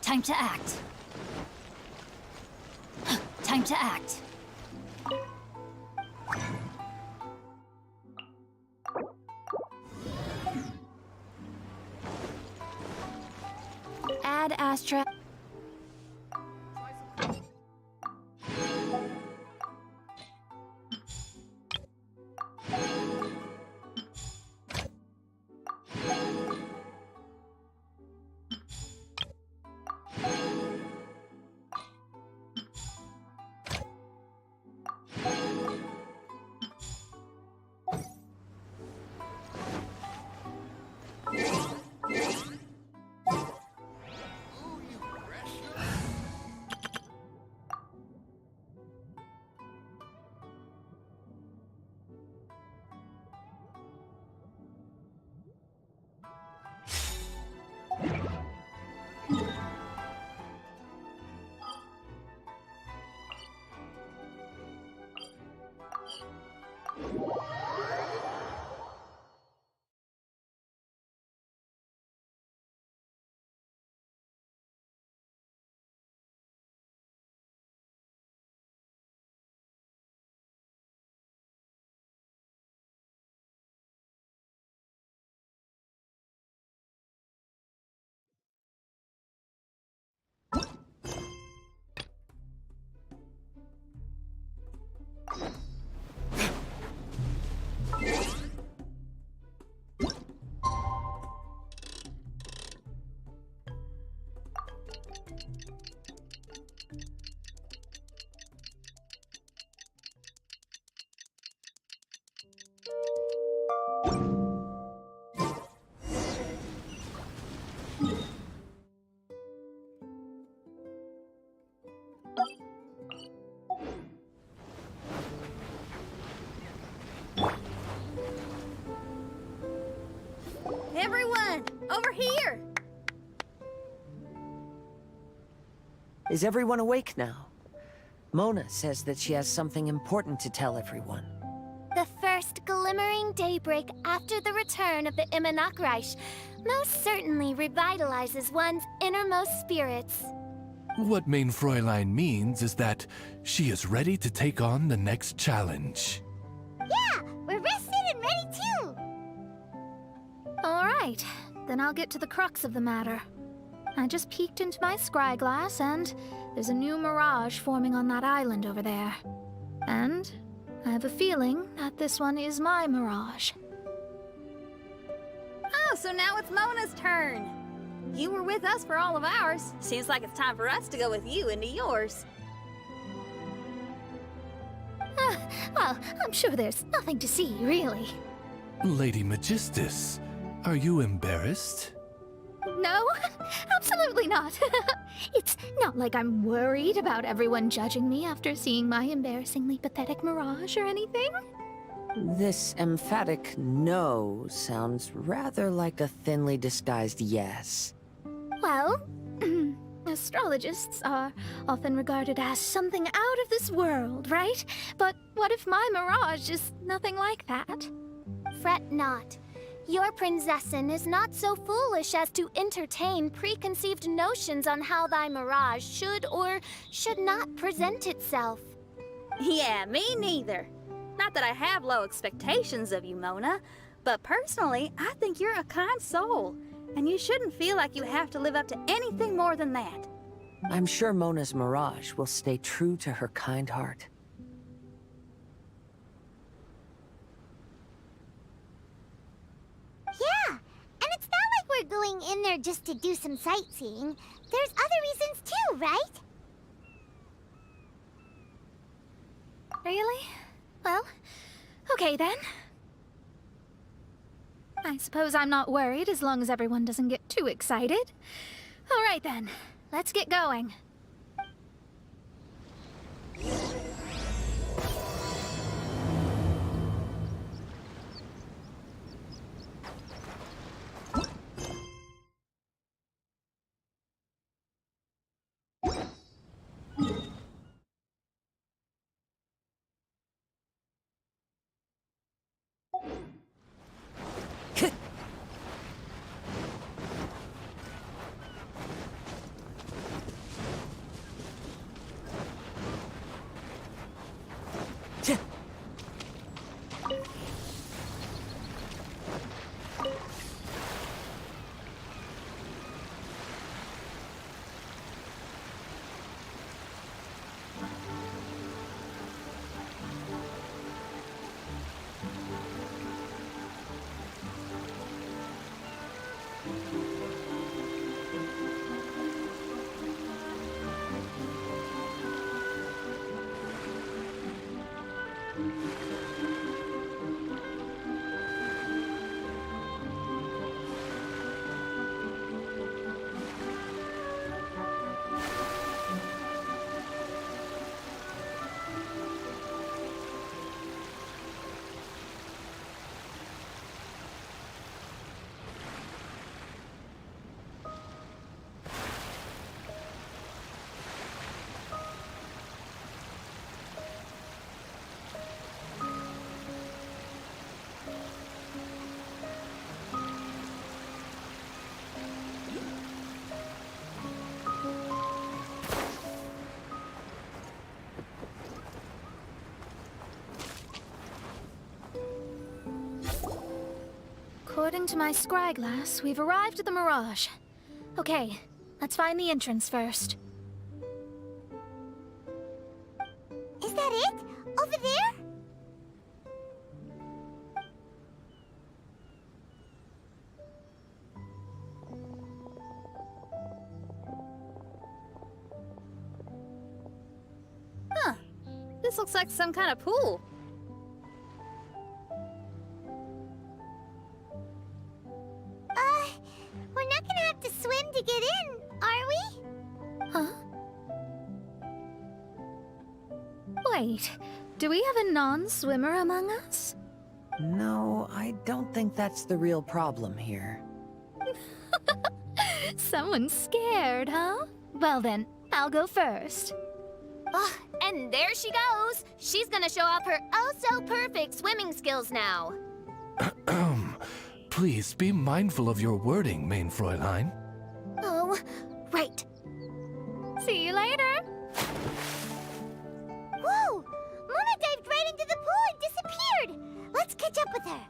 Time to act. Time to act. Ad Astra. Everyone, over here! Is everyone awake now? Mona says that she has something important to tell everyone. The first glimmering daybreak after the return of the Immonachreich most certainly revitalizes one's innermost spirits. What Main Fräulein means is that she is ready to take on the next challenge. Yeah, we're rested and ready too! Alright, then I'll get to the crux of the matter. I just peeked into my scry glass and there's a new mirage forming on that island over there. And I have a feeling that this one is my mirage. Oh, so now it's Mona's turn. You were with us for all of ours. Seems like it's time for us to go with you into yours. Well, I'm sure there's nothing to see, really. Lady Magistus, are you embarrassed? No, absolutely not. It's not like I'm worried about everyone judging me after seeing my embarrassingly pathetic mirage or anything. This emphatic no sounds rather like a thinly disguised yes. Well, astrologists are often regarded as something out of this world, right? But what if my mirage is nothing like that? Fret not. Your Prinzessin is not so foolish as to entertain preconceived notions on how thy mirage should or should not present itself. Yeah, me neither. Not that I have low expectations of you, Mona, but personally, I think you're a kind soul, and you shouldn't feel like you have to live up to anything more than that. I'm sure Mona's mirage will stay true to her kind heart. Yeah, and it's not like we're going in there just to do some sightseeing. There's other reasons too, right? Really? Well, okay then. I suppose I'm not worried as long as everyone doesn't get too excited. All right then, let's get going. According to my scryglass, we've arrived at the Mirage. Okay, let's find the entrance first. Is that it? Over there? Huh. This looks like some kind of pool. We're not gonna have to swim to get in, are we? Huh? Wait, do we have a non-swimmer among us? No, I don't think that's the real problem here. Someone's scared, huh? Well then, I'll go first. And there she goes. She's gonna show off her oh-so-perfect swimming skills now. Please be mindful of your wording, main Fräulein. Oh, right. See you later! Whoa! Mona dived right into the pool and disappeared! Let's catch up with her.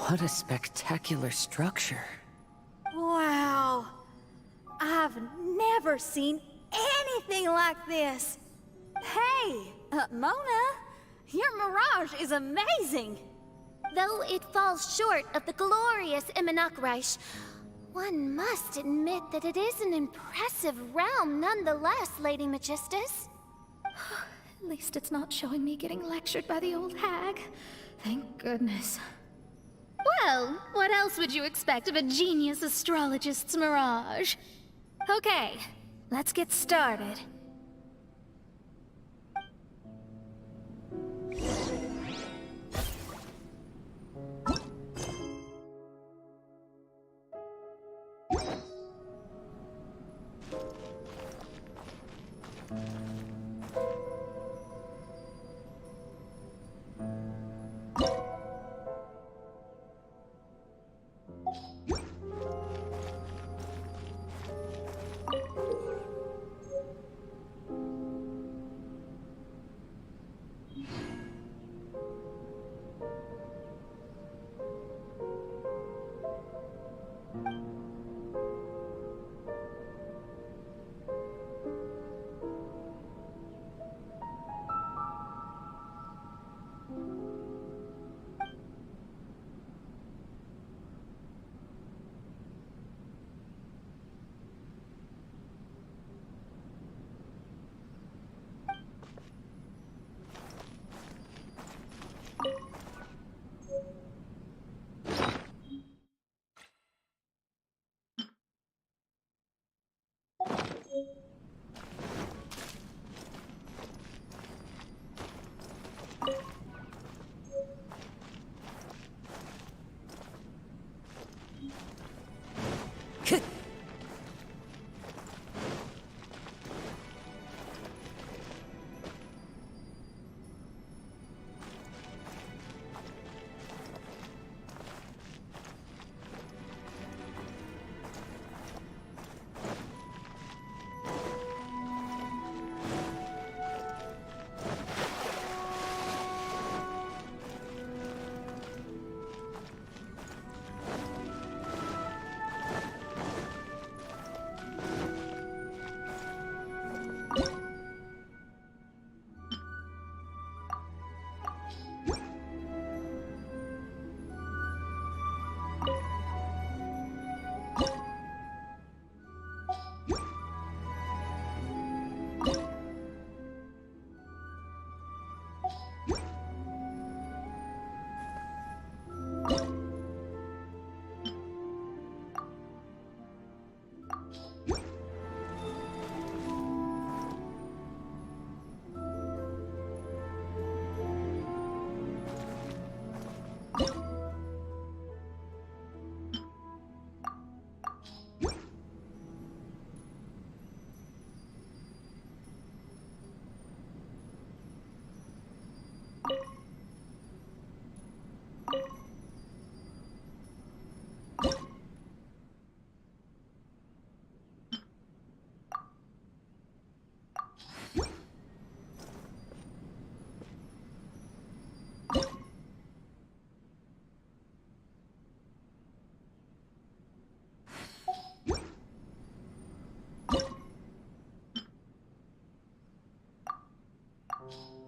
What a spectacular structure. Wow. I've never seen anything like this. Hey, Mona, your mirage is amazing. Though it falls short of the glorious Immunakreich, one must admit that it is an impressive realm nonetheless, Lady Magistus. At least it's not showing me getting lectured by the old hag. Thank goodness. Well, what else would you expect of a genius astrologist's mirage? Okay, let's get started.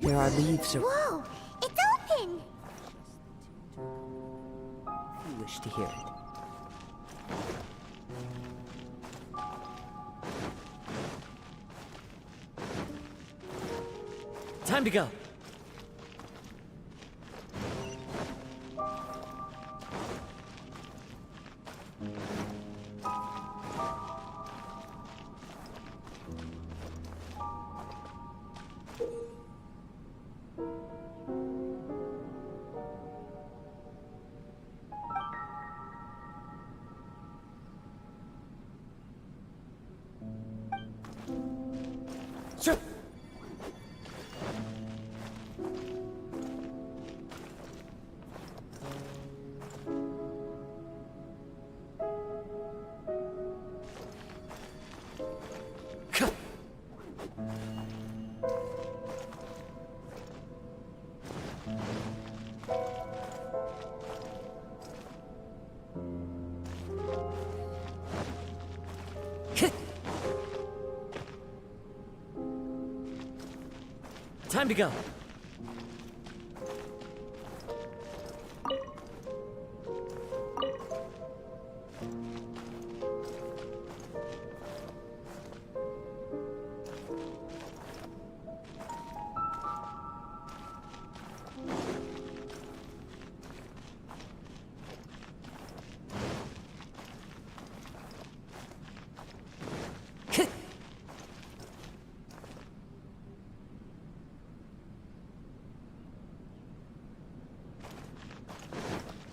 There are leaves around. Whoa! It's open! If you wish to hear it. Time to go. Sure. Time to go.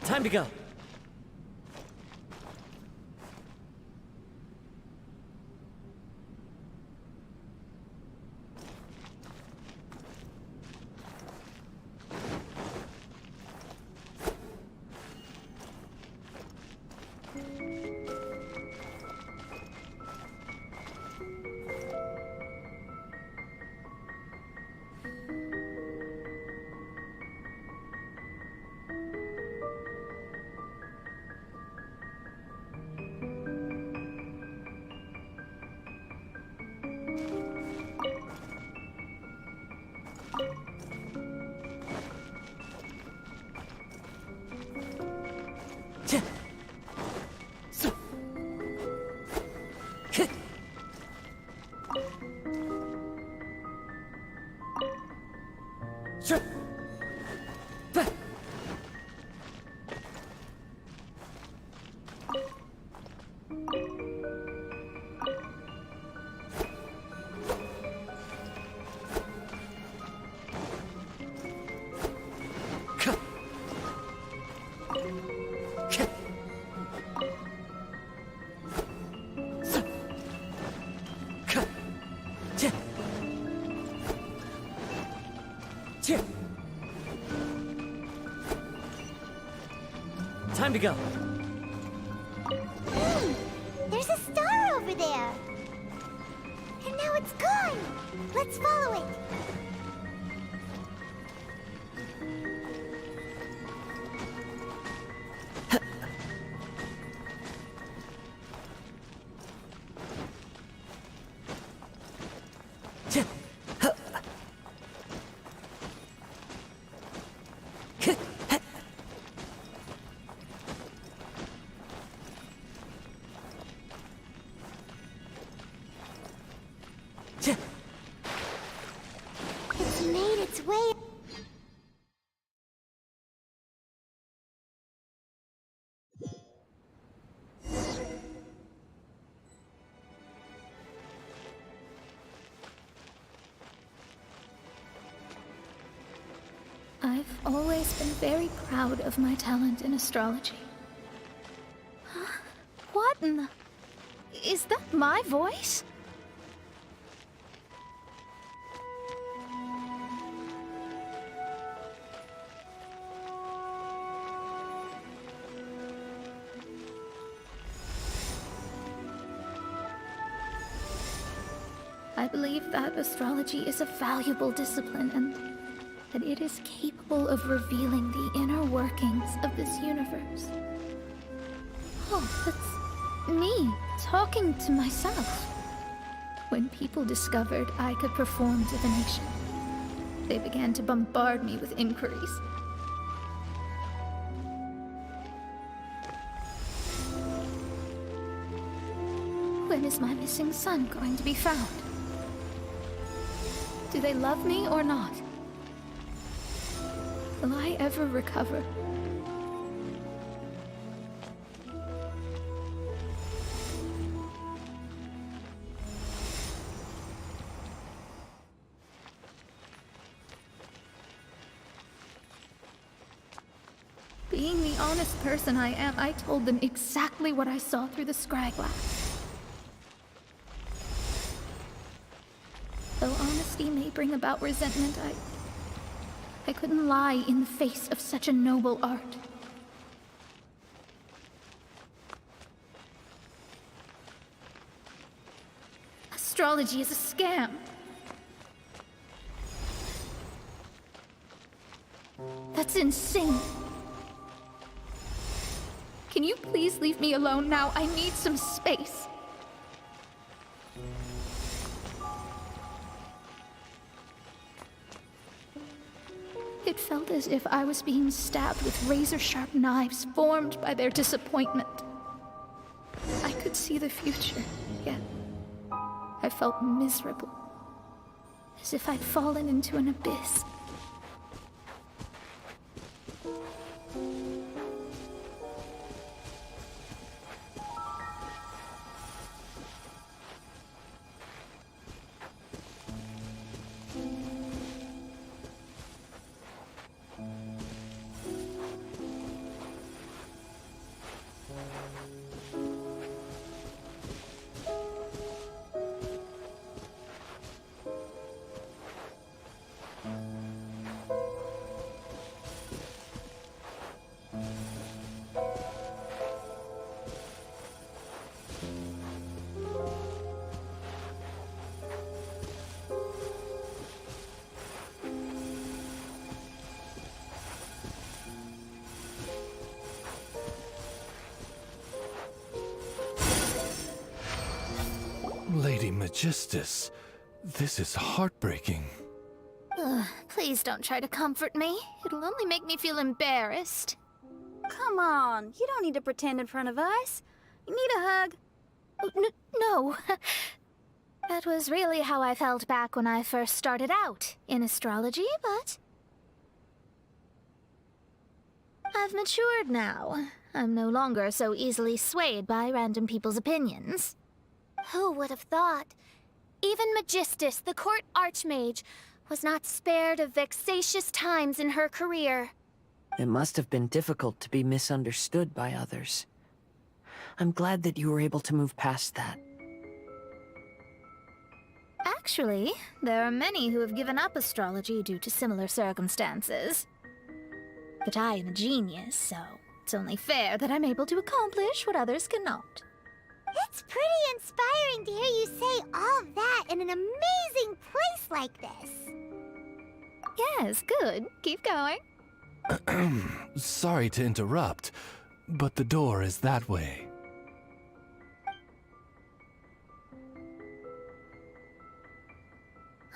Time to go. Sure. Time to go. There's a star over there. And now it's gone. Let's follow it. It's made its way. I've always been very proud of my talent in astrology. What in the... Is that my voice? I believe that astrology is a valuable discipline and that it is capable of revealing the inner workings of this universe. Oh, that's me talking to myself. When people discovered I could perform divination, they began to bombard me with inquiries. When is my missing son going to be found? Do they love me or not? Will I ever recover? Being the honest person I am, I told them exactly what I saw through the scryglass. Though honesty may bring about resentment, I couldn't lie in the face of such a noble art. Astrology is a scam. That's insane. Can you please leave me alone now? I need some space. It felt as if I was being stabbed with razor-sharp knives formed by their disappointment. I could see the future, yet I felt miserable, as if I'd fallen into an abyss. Lady Magistus, this is heartbreaking. Please don't try to comfort me. It'll only make me feel embarrassed. Come on, you don't need to pretend in front of us. You need a hug. No. That was really how I felt back when I first started out in astrology, but I've matured now. I'm no longer so easily swayed by random people's opinions. Who would have thought? Even Magistus, the court archmage, was not spared of vexatious times in her career. It must have been difficult to be misunderstood by others. I'm glad that you were able to move past that. Actually, there are many who have given up astrology due to similar circumstances. But I am a genius, so it's only fair that I'm able to accomplish what others cannot. It's pretty inspiring to hear you say all that in an amazing place like this. Yes, good. Keep going. Sorry to interrupt, but the door is that way.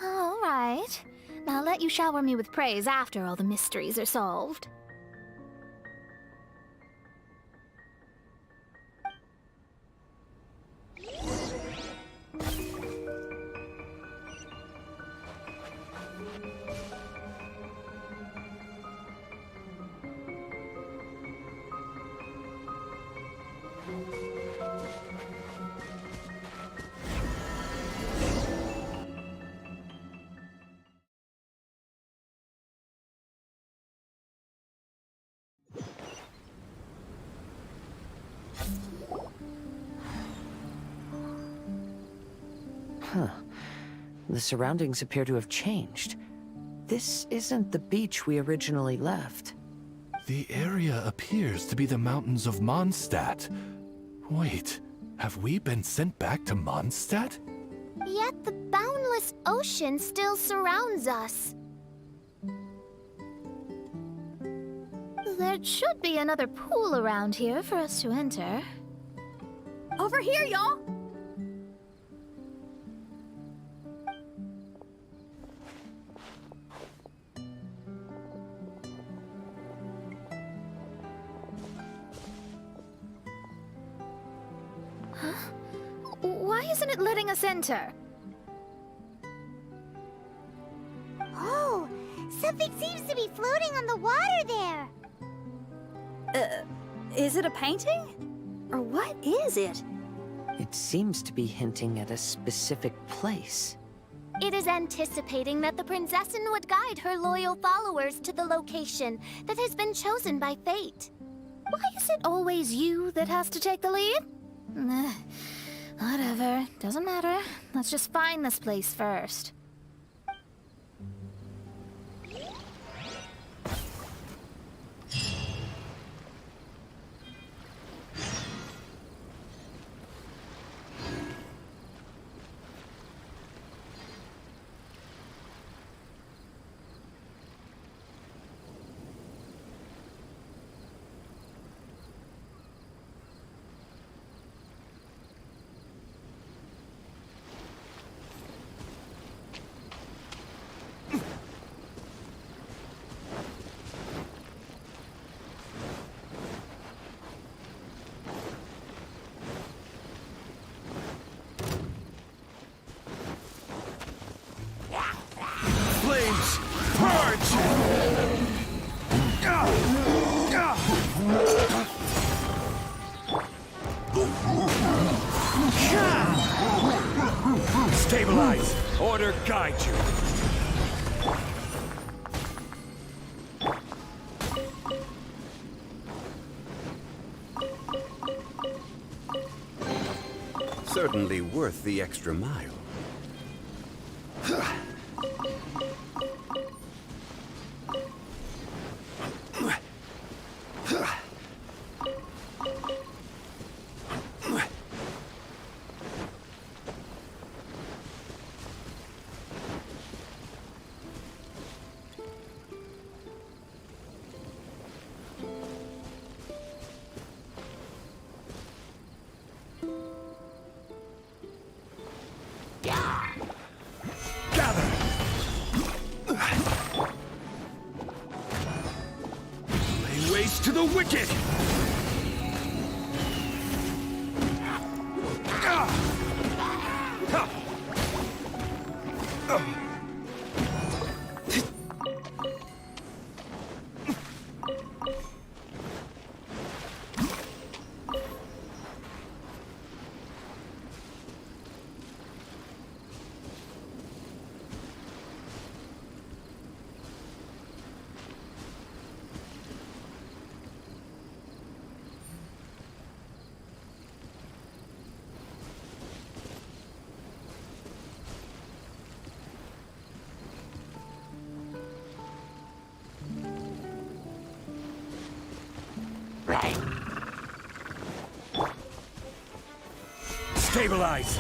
All right. I'll let you shower me with praise after all the mysteries are solved. Huh. The surroundings appear to have changed. This isn't the beach we originally left. The area appears to be the mountains of Mondstadt. Wait, have we been sent back to Mondstadt? Yet the boundless ocean still surrounds us. There should be another pool around here for us to enter. Over here, y'all. isn't it letting us enter? Oh, something seems to be floating on the water there. Is it a painting? Or what is it? It seems to be hinting at a specific place. It is anticipating that the Princessin would guide her loyal followers to the location that has been chosen by fate. Why is it always you that has to take the lead? Whatever, doesn't matter. Let's just find this place first. Flames, purge! Stabilize. Order guide you. Certainly worth the extra mile. Gather! Lay waste to the wicked! Stabilize!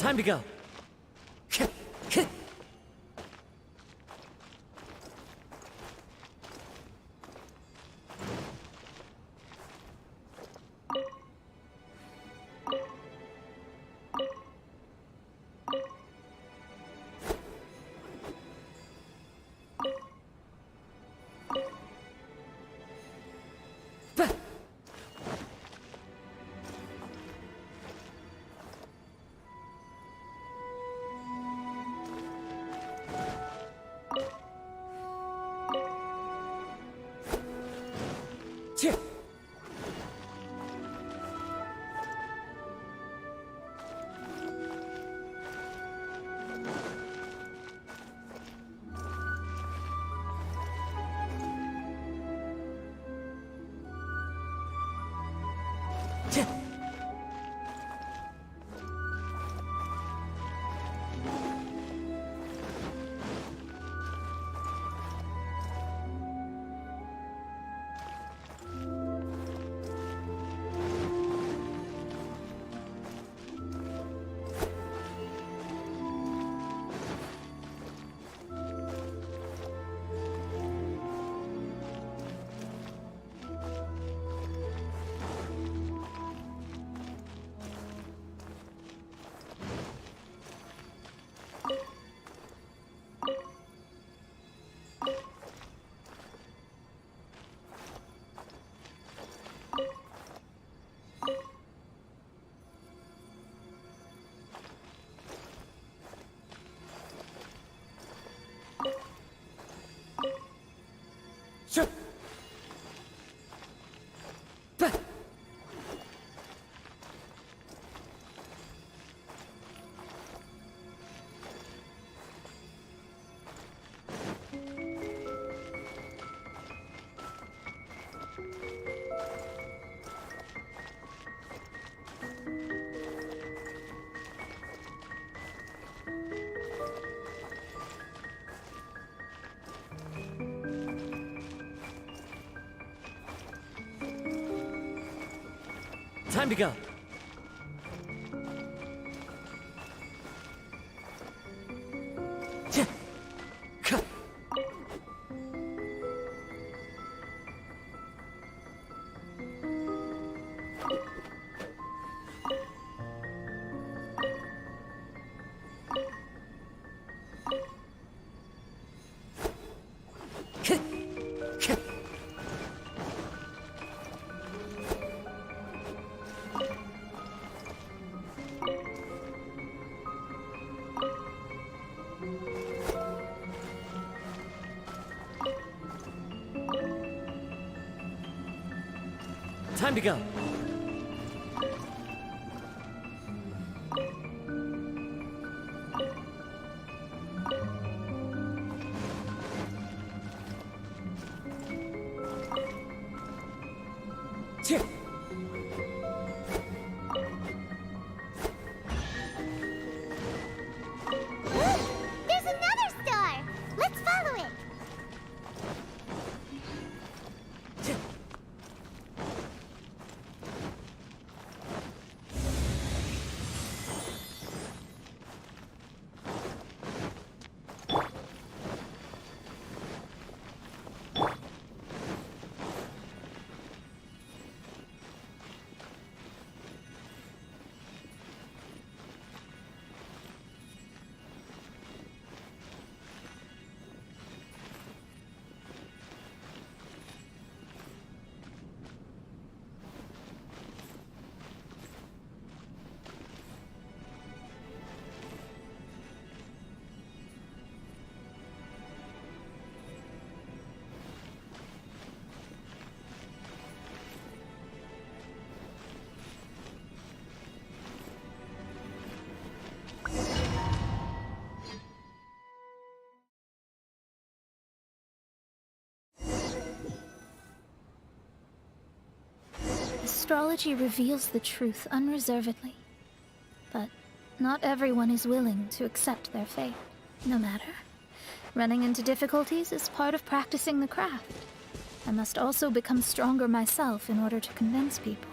Time to go. Time to go. Time to go. There's another star! Let's follow it! Astrology reveals the truth unreservedly. But not everyone is willing to accept their fate. No matter. Running into difficulties is part of practicing the craft. I must also become stronger myself in order to convince people.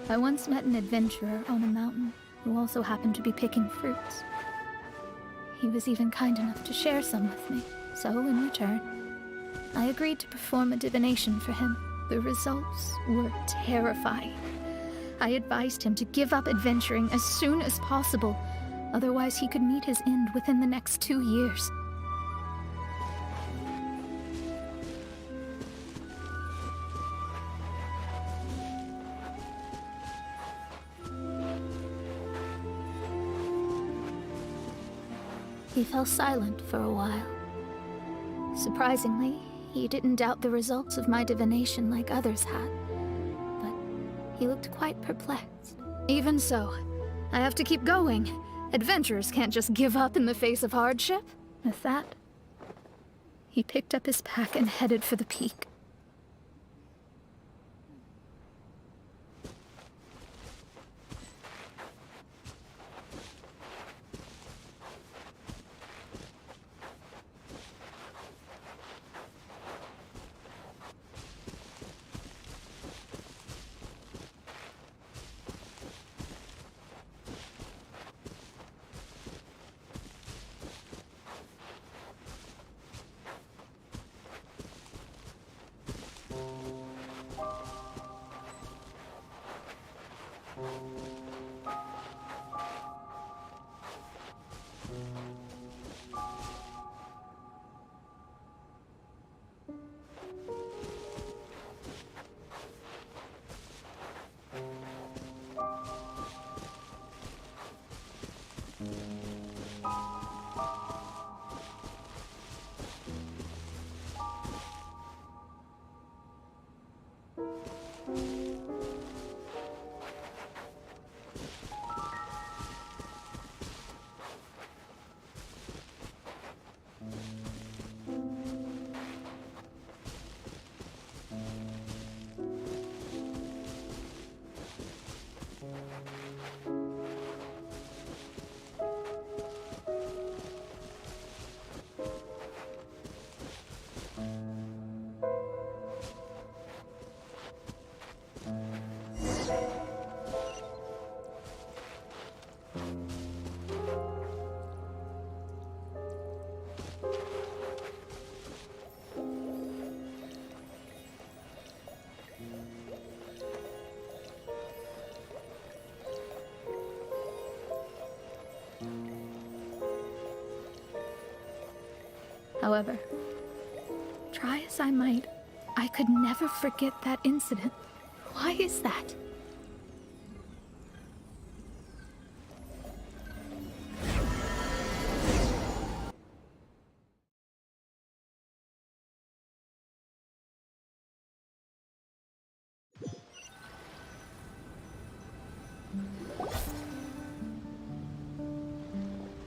I once met an adventurer on a mountain who also happened to be picking fruits. He was even kind enough to share some with me, so in return, I agreed to perform a divination for him. The results were terrifying. I advised him to give up adventuring as soon as possible, otherwise he could meet his end within the next 2 years. He fell silent for a while. Surprisingly, he didn't doubt the results of my divination like others had, but he looked quite perplexed. Even so, I have to keep going. Adventurers can't just give up in the face of hardship. With that, he picked up his pack and headed for the peak. However, try as I might, I could never forget that incident. Why is that?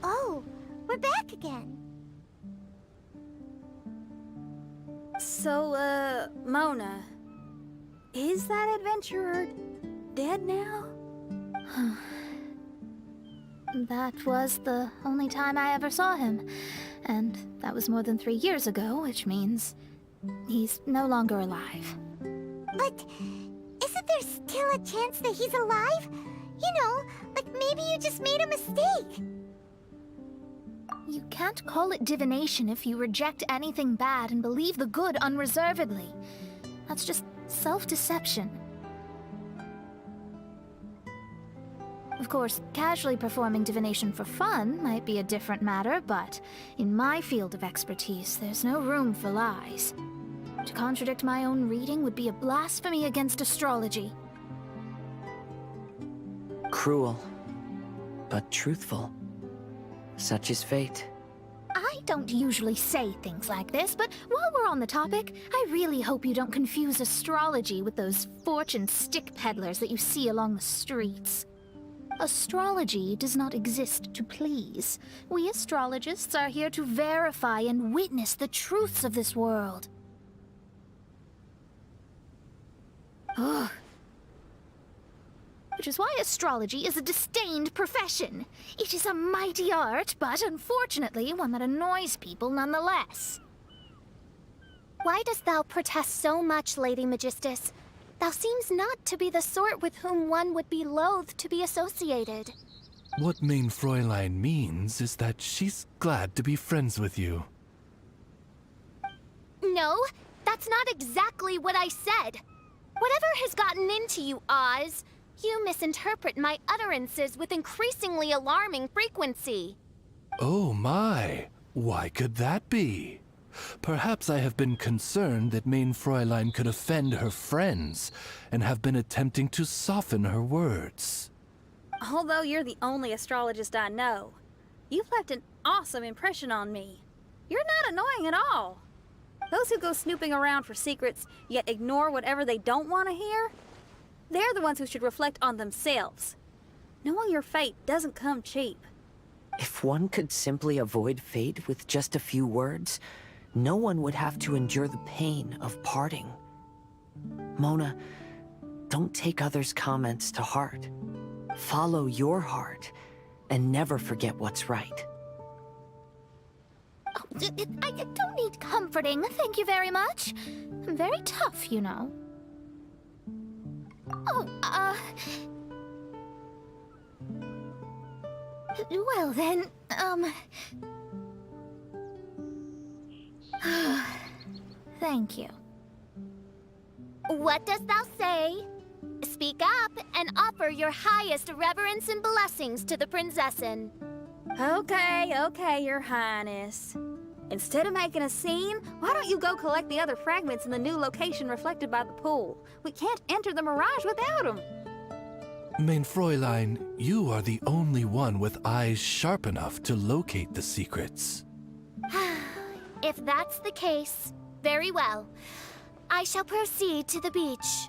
Oh, we're back again. So, Mona, is that adventurer dead now? That was the only time I ever saw him, and that was more than 3 years ago, which means he's no longer alive. But isn't there still a chance that he's alive? You know, like maybe you just made a mistake. You can't call it divination if you reject anything bad and believe the good unreservedly. That's just self-deception. Of course, casually performing divination for fun might be a different matter, but in my field of expertise, there's no room for lies. To contradict my own reading would be a blasphemy against astrology. Cruel, but truthful. Such is fate. I don't usually say things like this, but while we're on the topic, I really hope you don't confuse astrology with those fortune stick peddlers that you see along the streets. Astrology does not exist to please. We astrologists are here to verify and witness the truths of this world. Ugh. Which is why astrology is a disdained profession. It is a mighty art, but unfortunately one that annoys people nonetheless. Why dost thou protest so much, Lady Magistus? Thou seems not to be the sort with whom one would be loath to be associated. What Main Fräulein means is that she's glad to be friends with you. No, that's not exactly what I said. Whatever has gotten into you, Oz, you misinterpret my utterances with increasingly alarming frequency. Oh my, why could that be? Perhaps I have been concerned that Main Fräulein could offend her friends, and have been attempting to soften her words. Although you're the only astrologist I know, you've left an awesome impression on me. You're not annoying at all. Those who go snooping around for secrets, yet ignore whatever they don't want to hear, they're the ones who should reflect on themselves. Knowing your fate doesn't come cheap. If one could simply avoid fate with just a few words, no one would have to endure the pain of parting. Mona, don't take others' comments to heart. Follow your heart, and never forget what's right. Oh, I don't need comforting, thank you very much. I'm very tough, you know. Oh, well then, thank you. What dost thou say? Speak up and offer your highest reverence and blessings to the Prinzessin. Okay, Your Highness. Instead of making a scene, why don't you go collect the other fragments in the new location reflected by the pool? We can't enter the Mirage without them. Main Fräulein, you are the only one with eyes sharp enough to locate the secrets. If that's the case, very well. I shall proceed to the beach.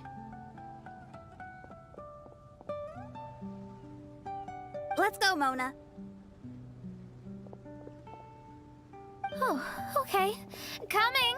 Let's go, Mona. Oh, okay. Coming!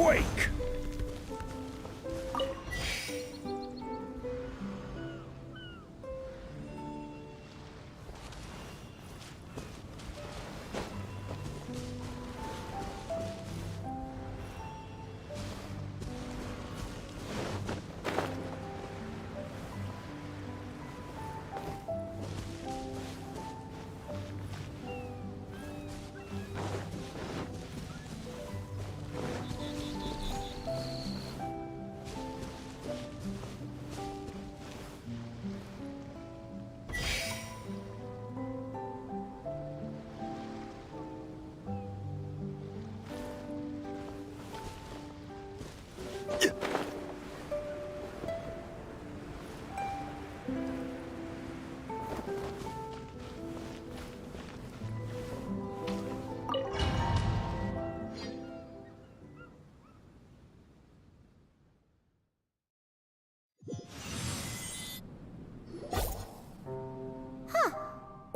quake!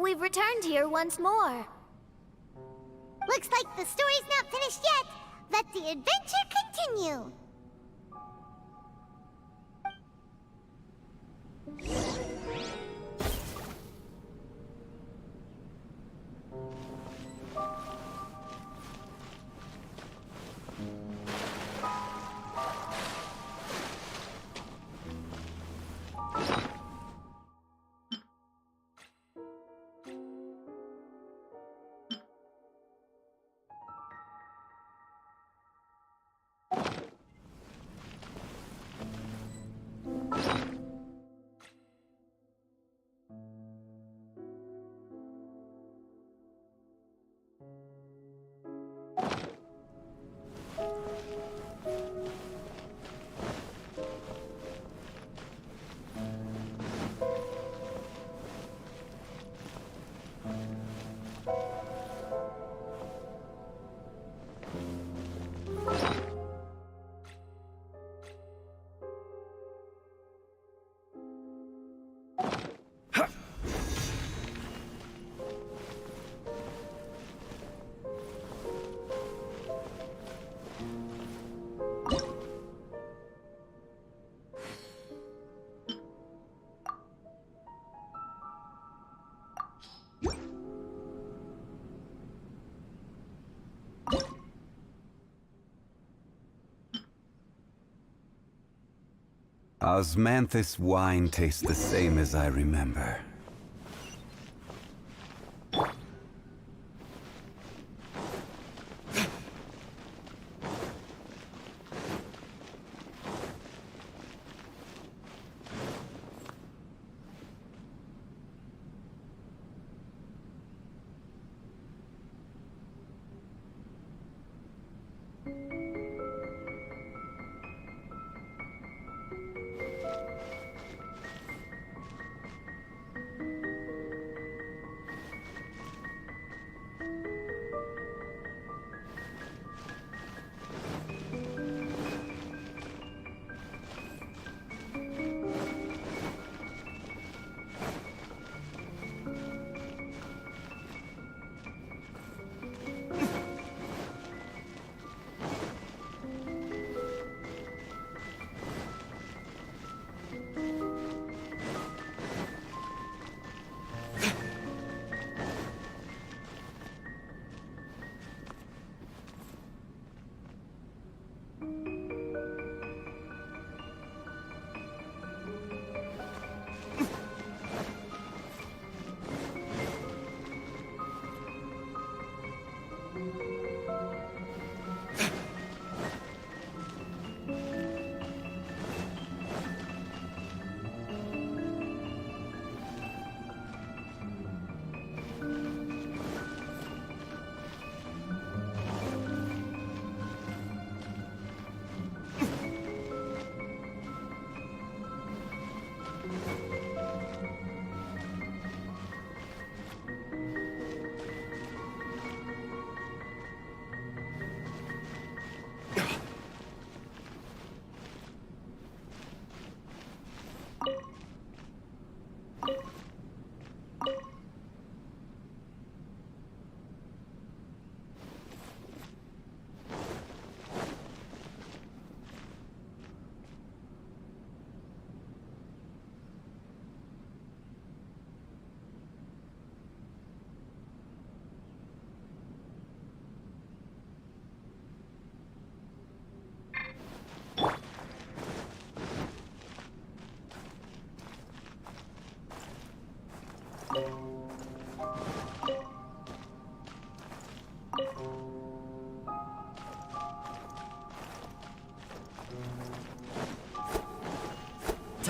We've returned here once more. Looks like the story's not finished yet. Let the adventure continue. Osmanthus wine tastes the same as I remember.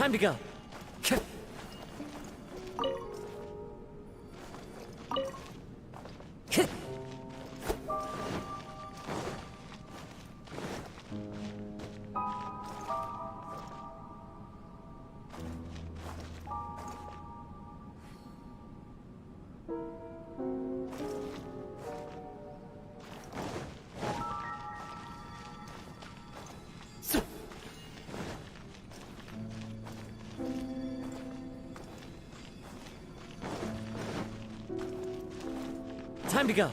Time to go. Time to go.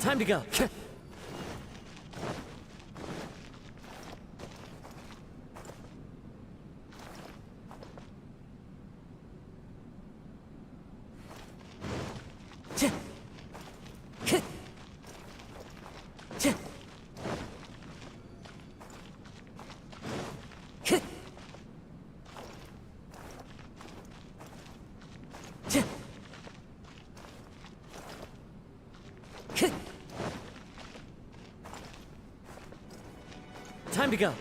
Time to go. Time to go.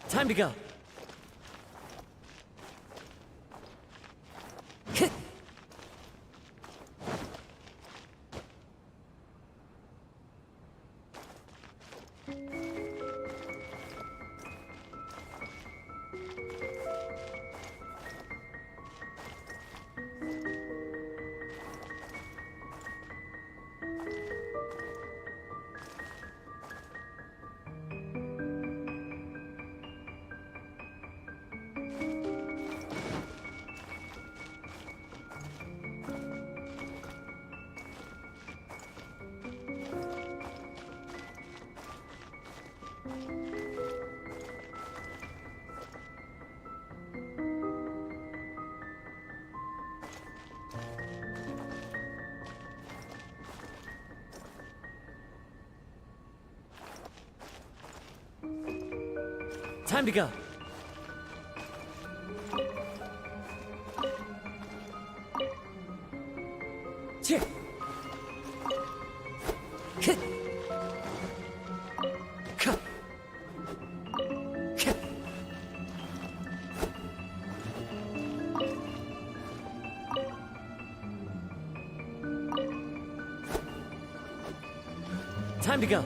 Time to go. Time to go. Cheer. Time to go.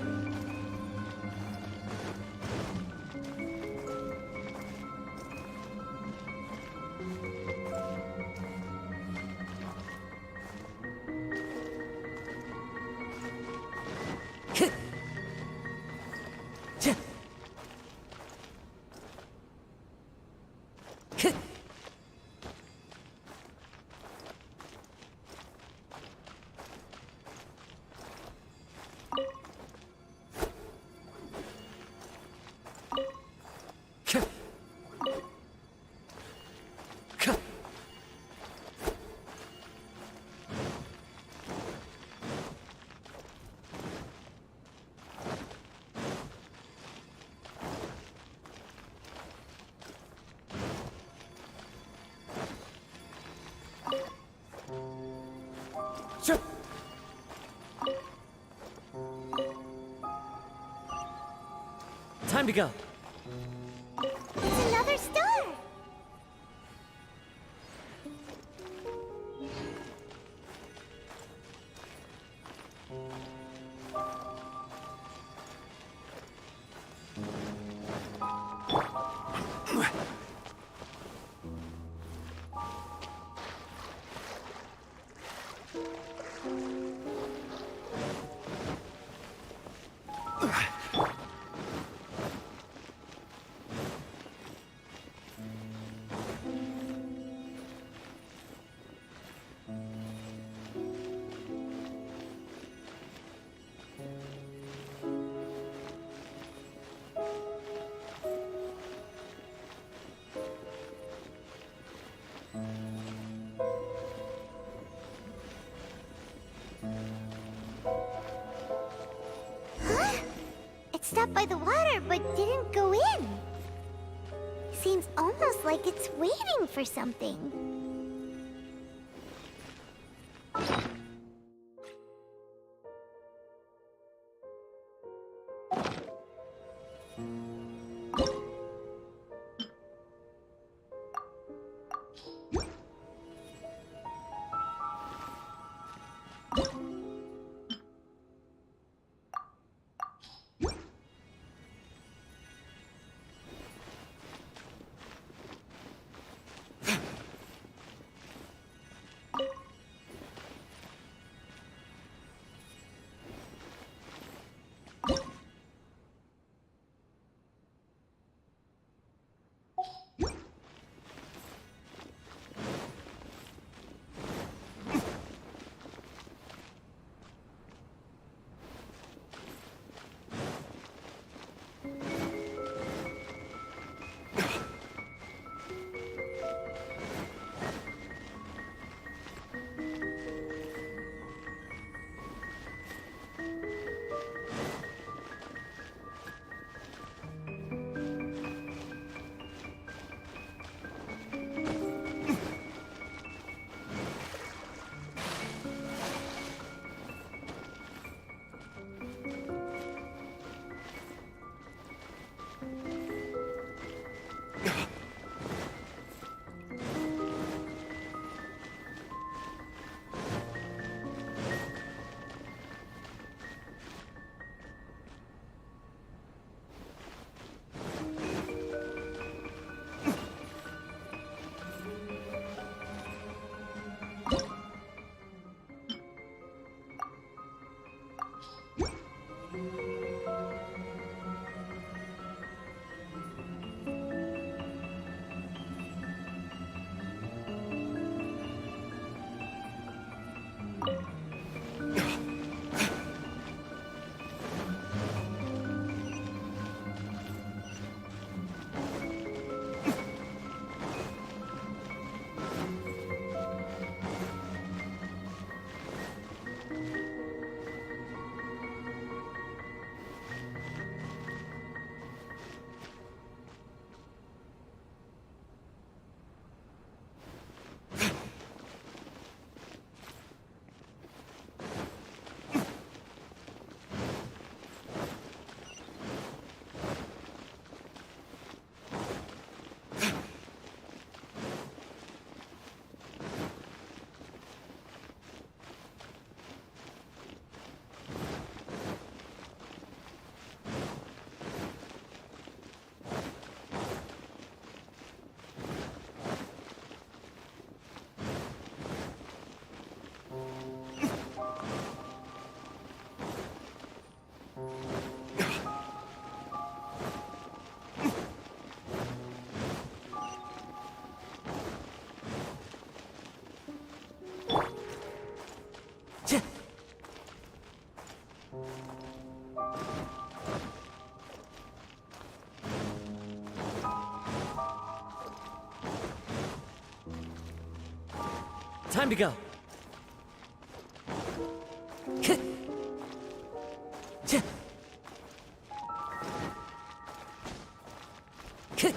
Time to go. It's another star! It stopped by the water, but didn't go in. Seems almost like it's waiting for something. 切 Time to go. Hit. Hit. Hit.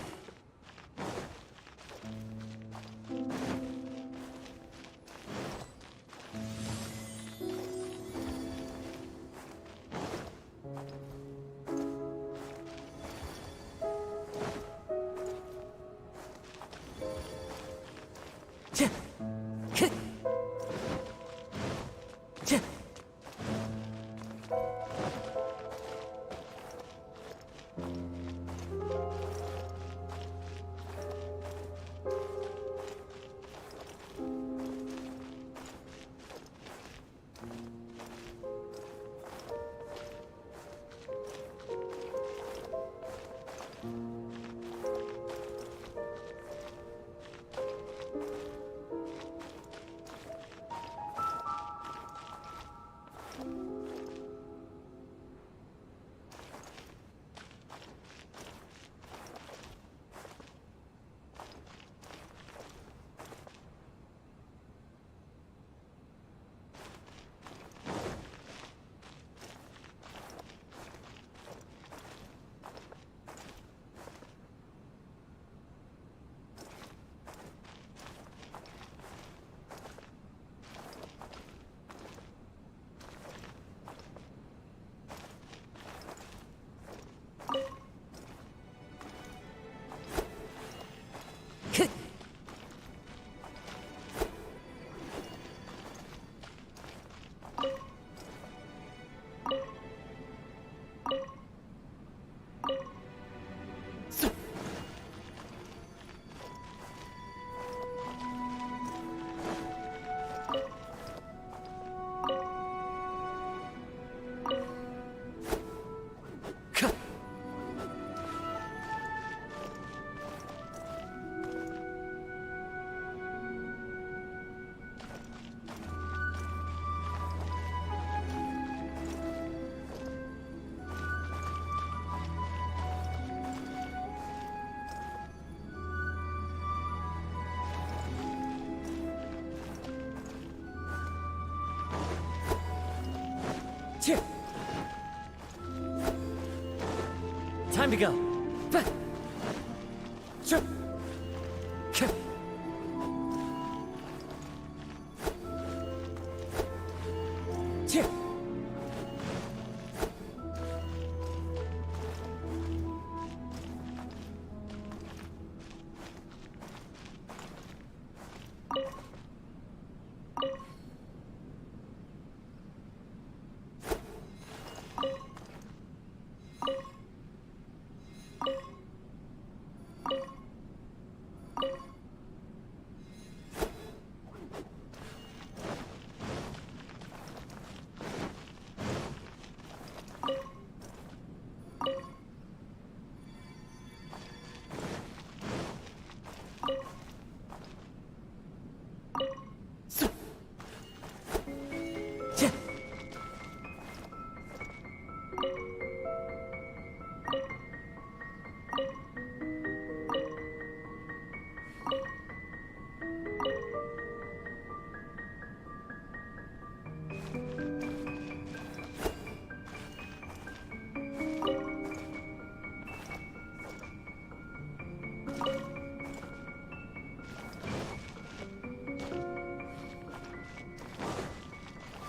Hit. Hit. Hit. Here. Time to go. Back. Sure. Here. Here.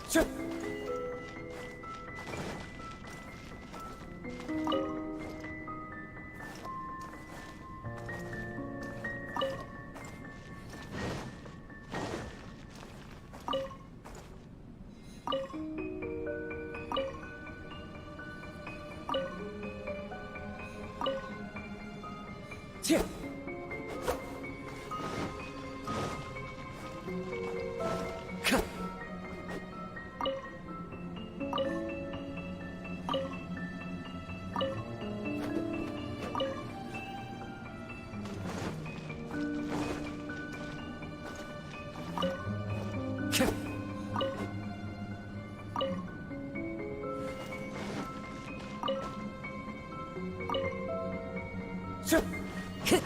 Sure. Here. Cut. Here. 슈! 크!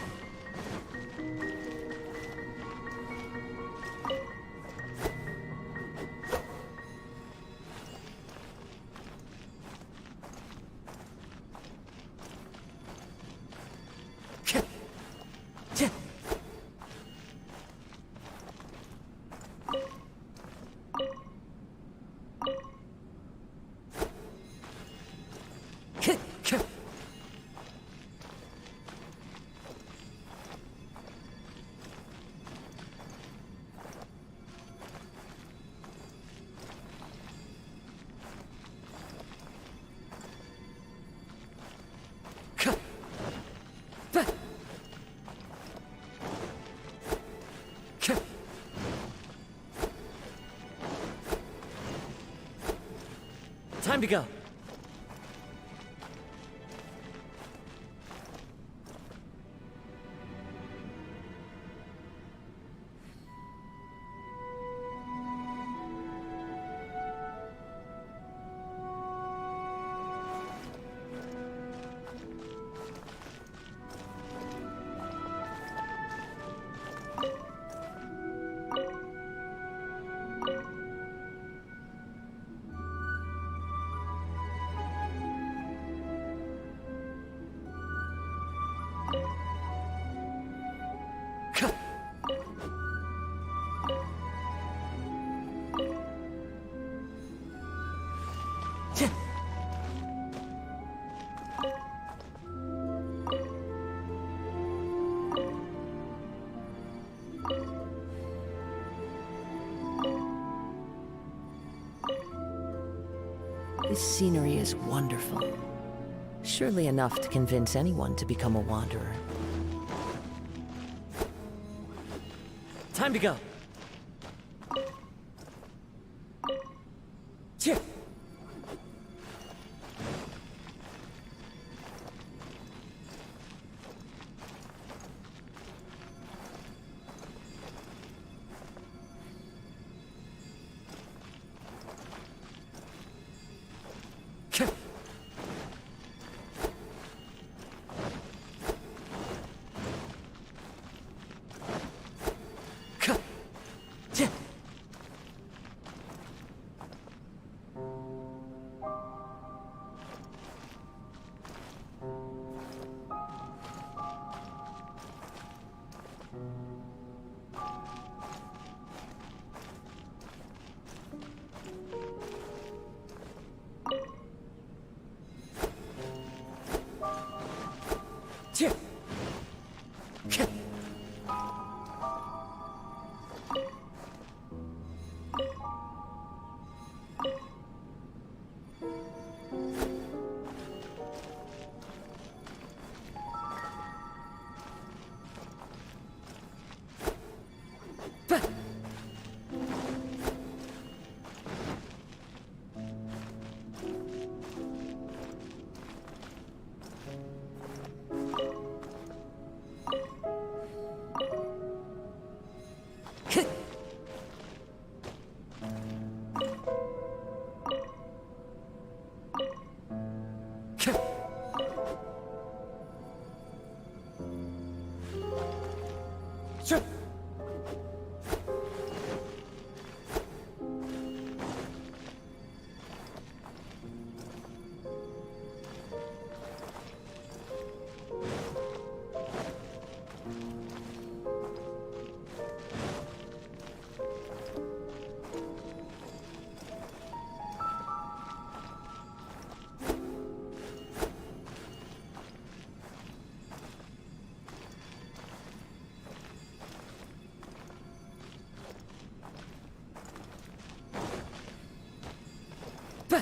크! 자! 크! 크! 크! 빠! 크! Time to go. 크! 자! This scenery is wonderful. Surely enough to convince anyone to become a wanderer. Time to go. 치! 크! 크! 자! 치! 크! 빠! 크! 크! 슈! 빠!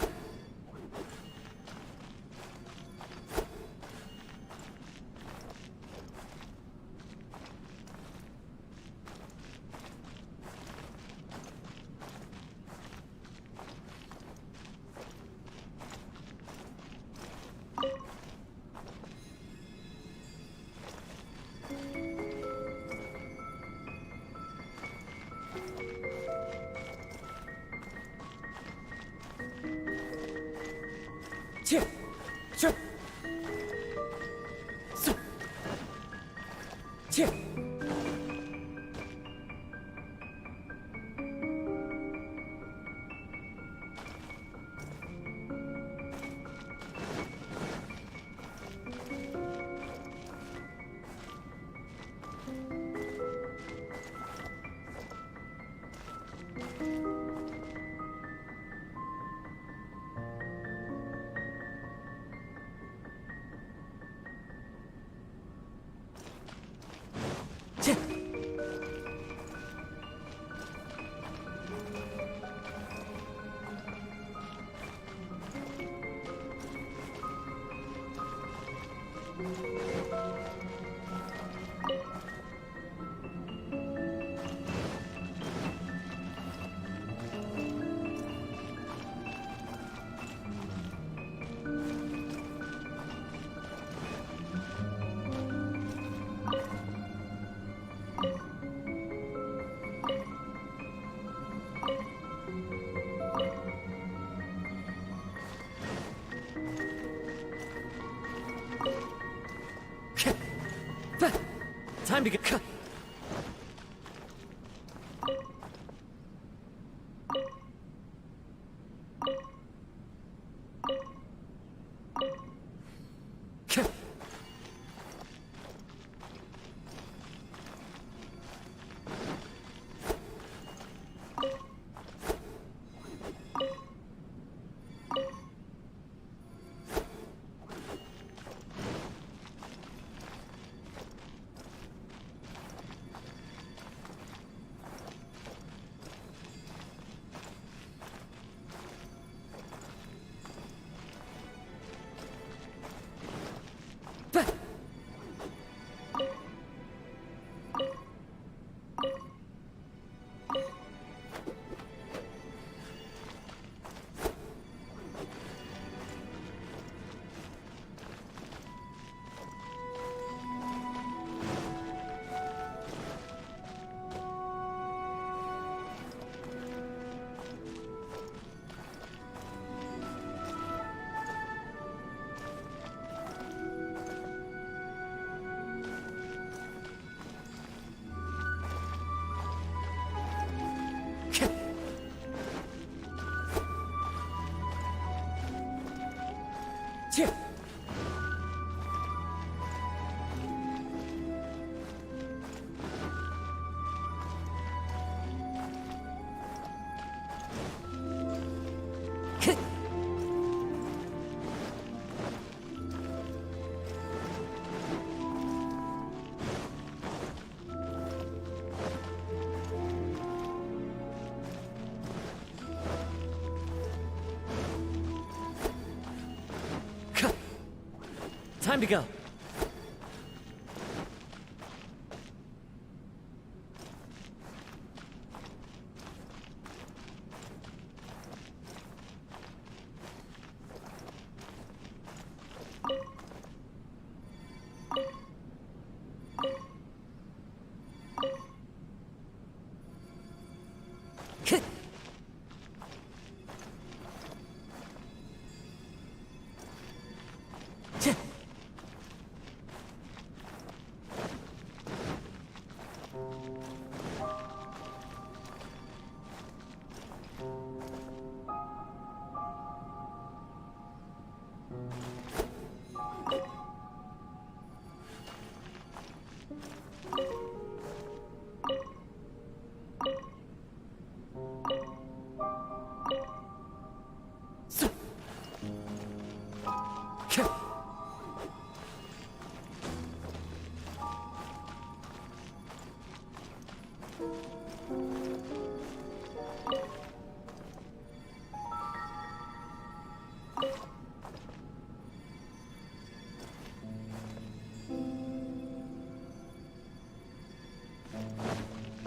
치! 슈! 수! Time to get. Time to go.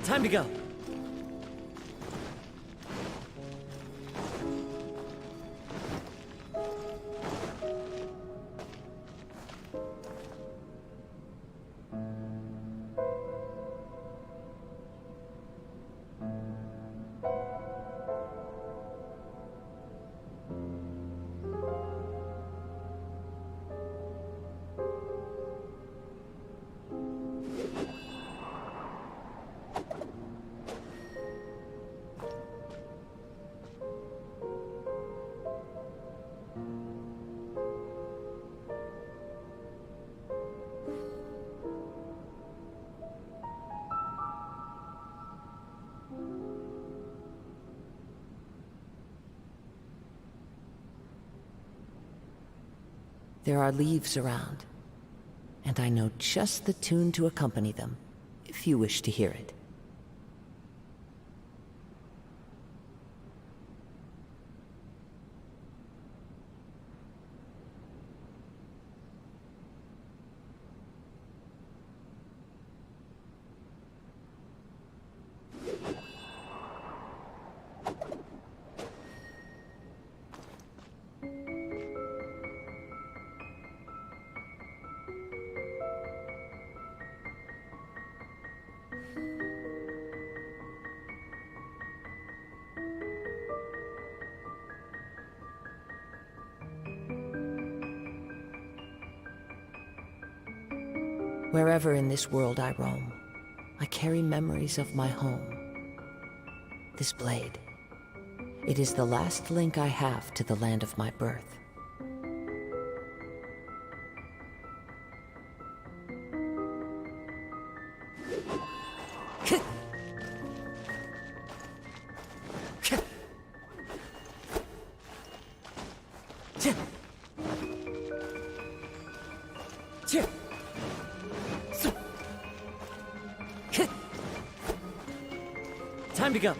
Time to go. There are leaves around, and I know just the tune to accompany them, if you wish to hear it. Wherever in this world I roam, I carry memories of my home. This blade, it is the last link I have to the land of my birth. Time to go.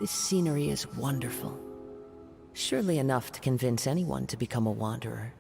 This scenery is wonderful. Surely enough to convince anyone to become a wanderer.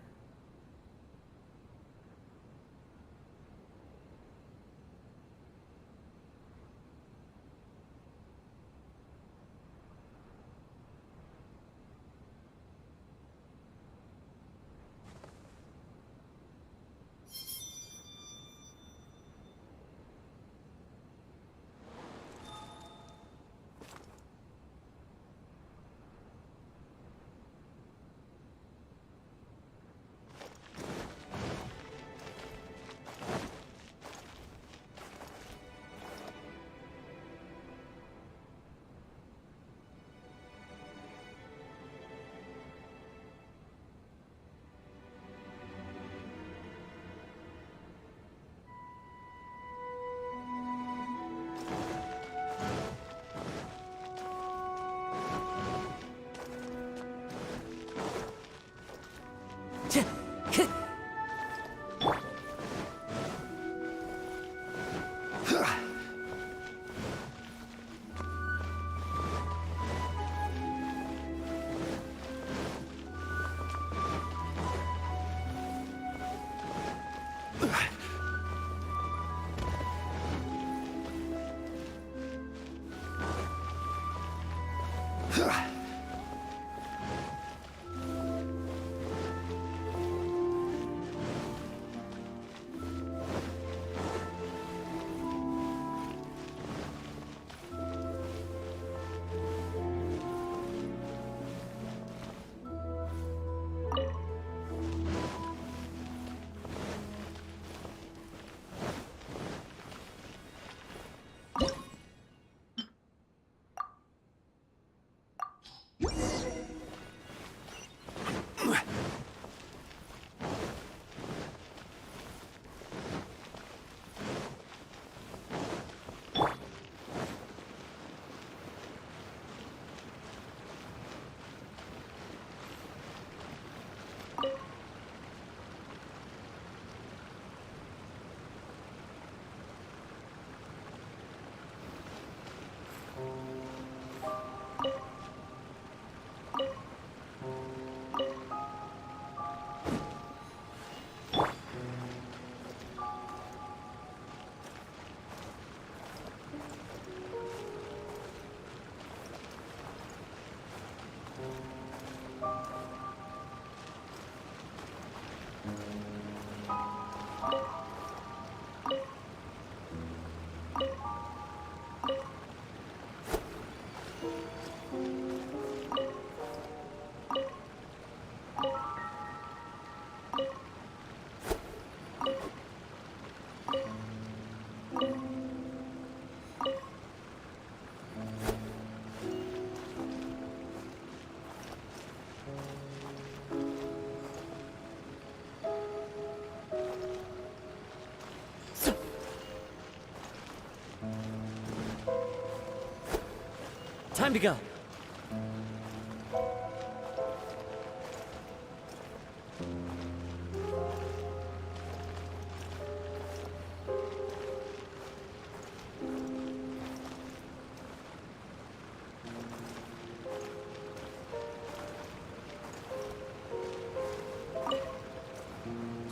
Time to go.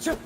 Sure.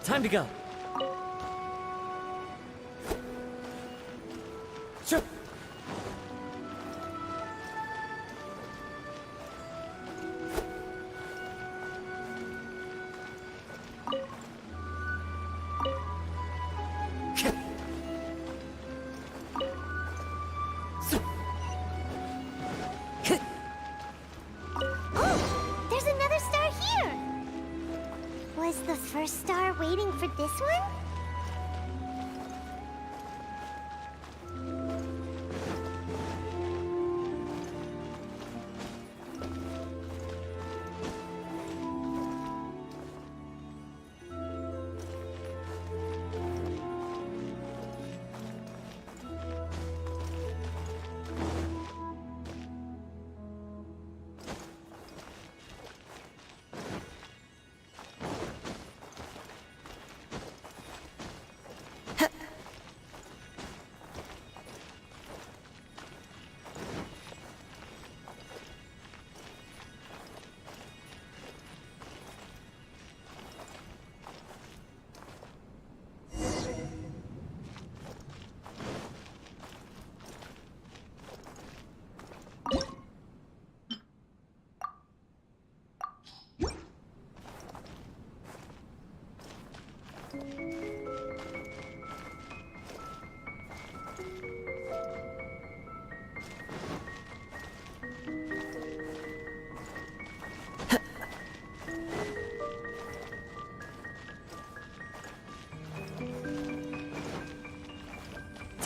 Time to go. Sure. Oh, there's another star here! Was the first star waiting for this one?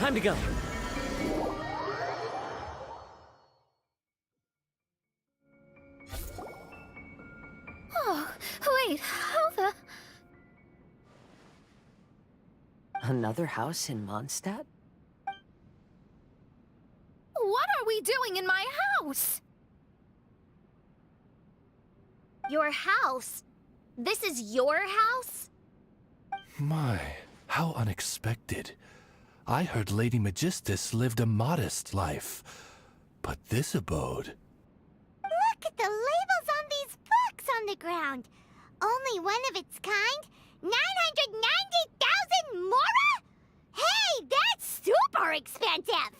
Time to go. Oh, wait, how the... Another house in Mondstadt? What are we doing in my house? Your house? This is your house? My, how unexpected. I heard Lady Magistus lived a modest life, but this abode... Look at the labels on these books on the ground. Only one of its kind? 990,000 mora? Hey, that's super expensive!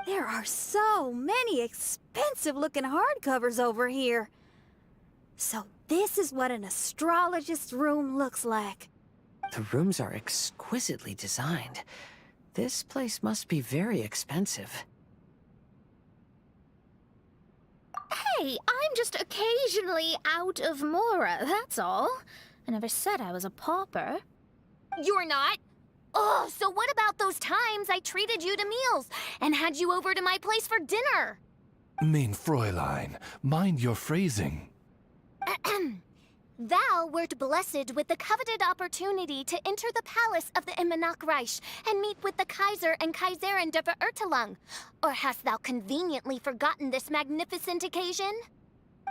There are so many expensive-looking hardcovers over here. So this is what an astrologist's room looks like. The rooms are exquisitely designed. This place must be very expensive. Hey, I'm just occasionally out of Mora, that's all. I never said I was a pauper. You're not? Oh, so what about those times I treated you to meals and had you over to my place for dinner? Mein Fräulein, mind your phrasing. Thou wert blessed with the coveted opportunity to enter the palace of the Immenach Reich and meet with the Kaiser and Kaiserin der Verurteilung. Or hast thou conveniently forgotten this magnificent occasion?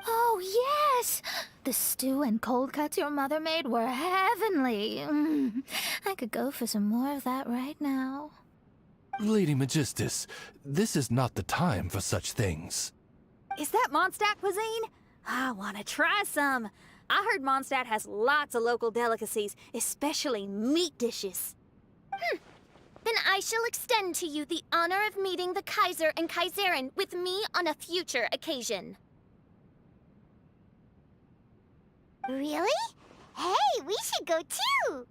Oh, yes! The stew and cold cuts your mother made were heavenly. I could go for some more of that right now. Lady Magistus, this is not the time for such things. Is that Mondstadt cuisine? I want to try some. I heard Mondstadt has lots of local delicacies, especially meat dishes. Then I shall extend to you the honor of meeting the Kaiser and Kaiserin with me on a future occasion. Really? Hey, we should go too!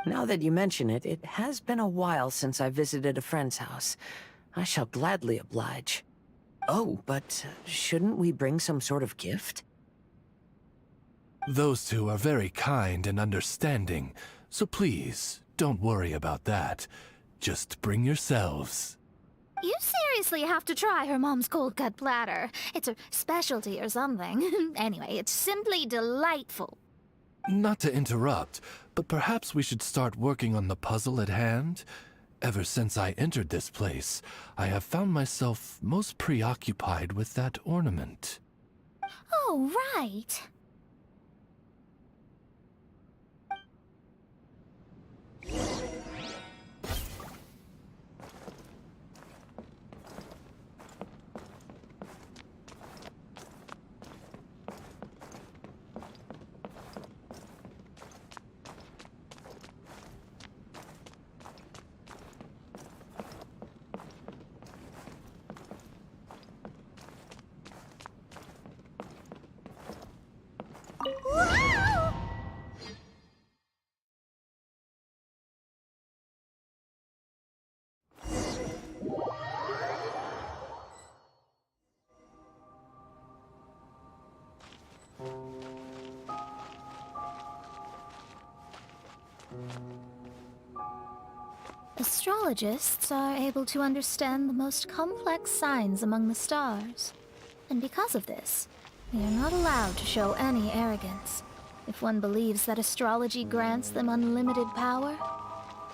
Now that you mention it, it has been a while since I visited a friend's house. I shall gladly oblige. Oh, but shouldn't we bring some sort of gift? Those two are very kind and understanding, so please, don't worry about that. Just bring yourselves. You seriously have to try her mom's cold cut platter. It's a specialty or something. Anyway, it's simply delightful. Not to interrupt, but perhaps we should start working on the puzzle at hand? Ever since I entered this place, I have found myself most preoccupied with that ornament. Oh, right. Astrologists are able to understand the most complex signs among the stars. And because of this, they are not allowed to show any arrogance. If one believes that astrology grants them unlimited power,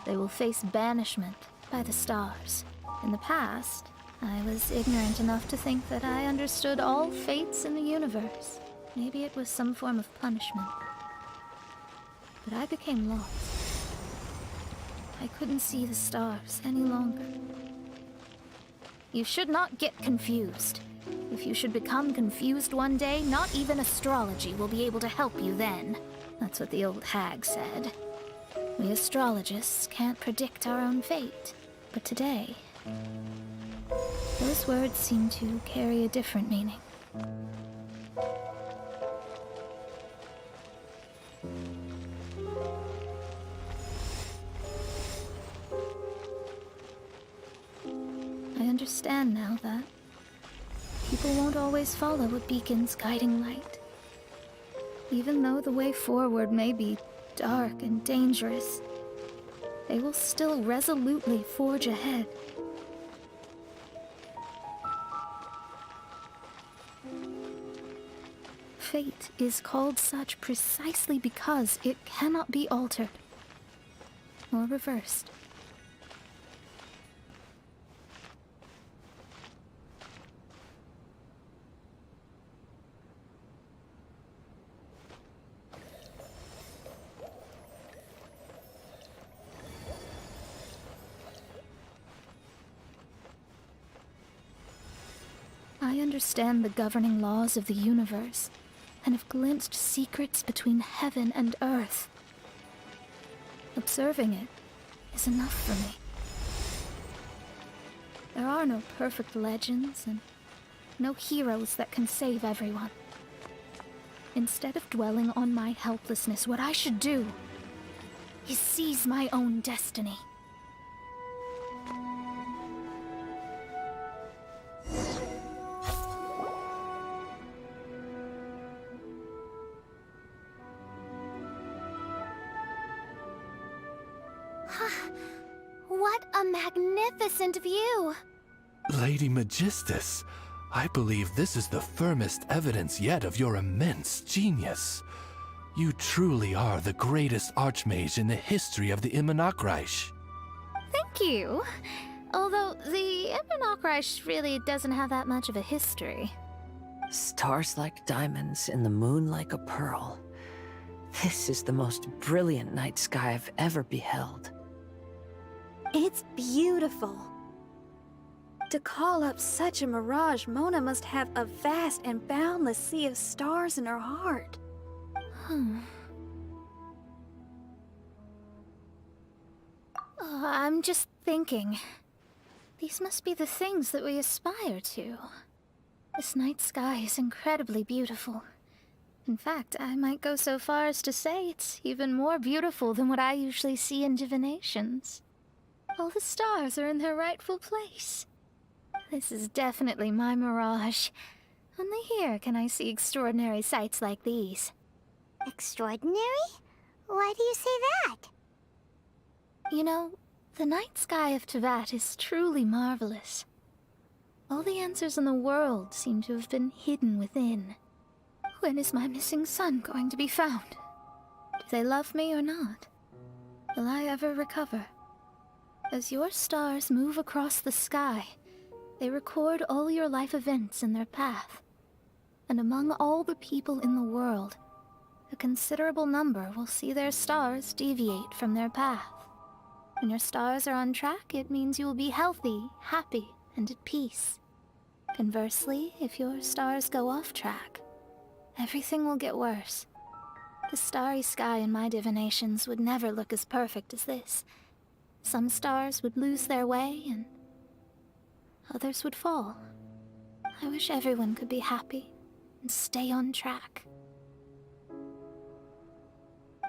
they will face banishment by the stars. In the past, I was ignorant enough to think that I understood all fates in the universe. Maybe it was some form of punishment. But I became lost. I couldn't see the stars any longer. You should not get confused. If you should become confused one day, not even astrology will be able to help you then. That's what the old hag said. We astrologists can't predict our own fate. But today, those words seem to carry a different meaning. I understand now that people won't always follow a beacon's guiding light. Even though the way forward may be dark and dangerous, they will still resolutely forge ahead. Fate is called such precisely because it cannot be altered or reversed. I understand the governing laws of the universe, and have glimpsed secrets between heaven and earth. Observing it is enough for me. There are no perfect legends, and no heroes that can save everyone. Instead of dwelling on my helplessness, what I should do is seize my own destiny. What a magnificent view! Lady Magistus, I believe this is the firmest evidence yet of your immense genius. You truly are the greatest archmage in the history of the Immunokreich. Thank you. Although the Immunokreich really doesn't have that much of a history. Stars like diamonds and the moon like a pearl. This is the most brilliant night sky I've ever beheld. It's beautiful. To call up such a mirage, Mona must have a vast and boundless sea of stars in her heart. I'm just thinking. These must be the things that we aspire to. This night sky is incredibly beautiful. In fact, I might go so far as to say it's even more beautiful than what I usually see in divinations. All the stars are in their rightful place. This is definitely my mirage. Only here can I see extraordinary sights like these. Extraordinary? Why do you say that? You know, the night sky of Tevat is truly marvelous. All the answers in the world seem to have been hidden within. When is my missing son going to be found? Do they love me or not? Will I ever recover? As your stars move across the sky, they record all your life events in their path. And among all the people in the world, a considerable number will see their stars deviate from their path. When your stars are on track, it means you will be healthy, happy, and at peace. Conversely, if your stars go off track, everything will get worse. The starry sky in my divinations would never look as perfect as this. Some stars would lose their way, and others would fall. I wish everyone could be happy and stay on track.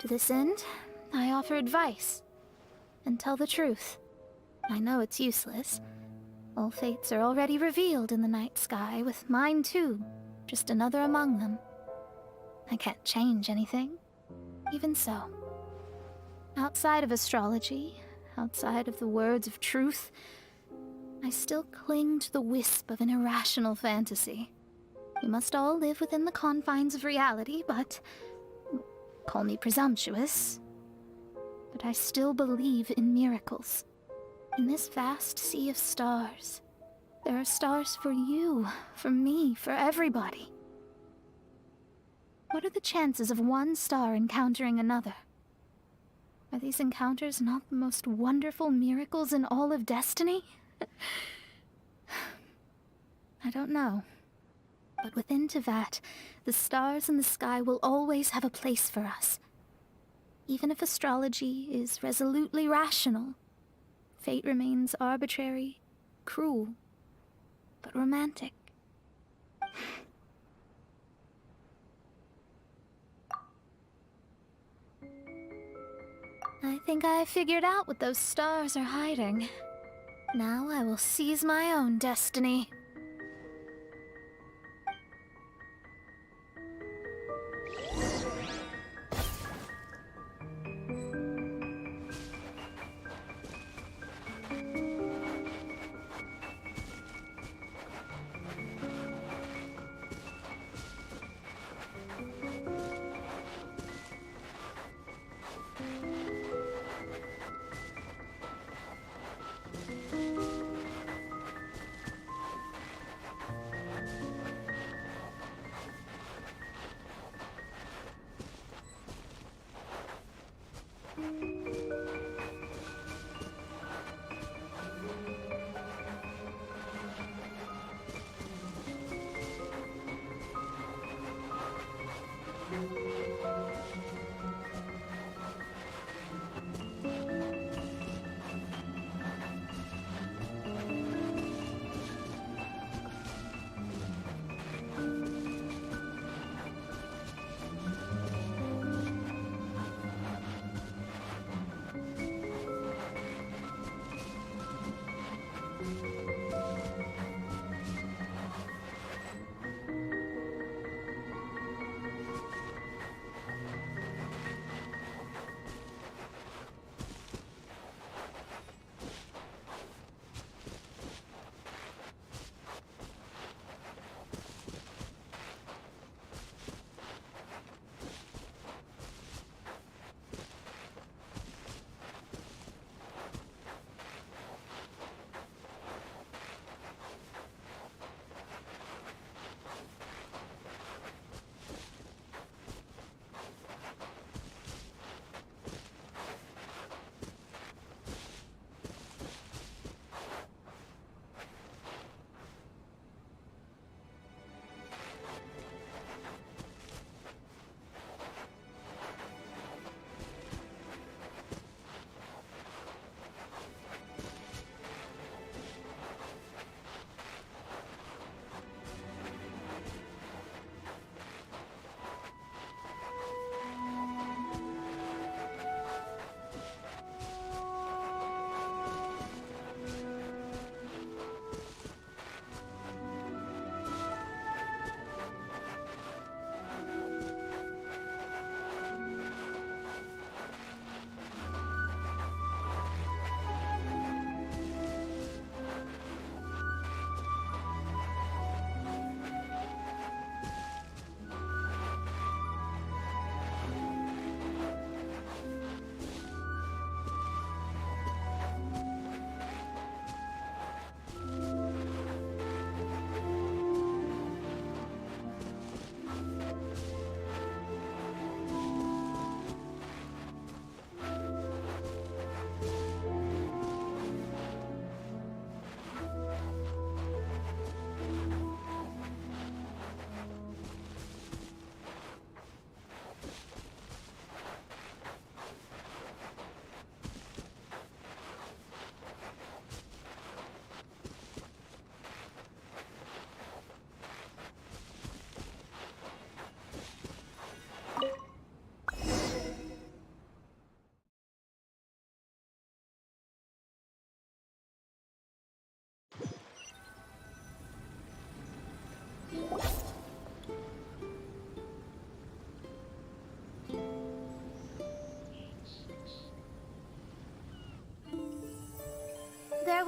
To this end, I offer advice and tell the truth. I know it's useless. All fates are already revealed in the night sky, with mine too, just another among them. I can't change anything. Even so, outside of astrology, outside of the words of truth, I still cling to the wisp of an irrational fantasy. We must all live within the confines of reality, but call me presumptuous. But I still believe in miracles. In this vast sea of stars, there are stars for you, for me, for everybody. What are the chances of one star encountering another? Are these encounters not the most wonderful miracles in all of destiny? I don't know. But within Tevat, the stars in the sky will always have a place for us. Even if astrology is resolutely rational, fate remains arbitrary, cruel, but romantic. I think I figured out what those stars are hiding. Now I will seize my own destiny.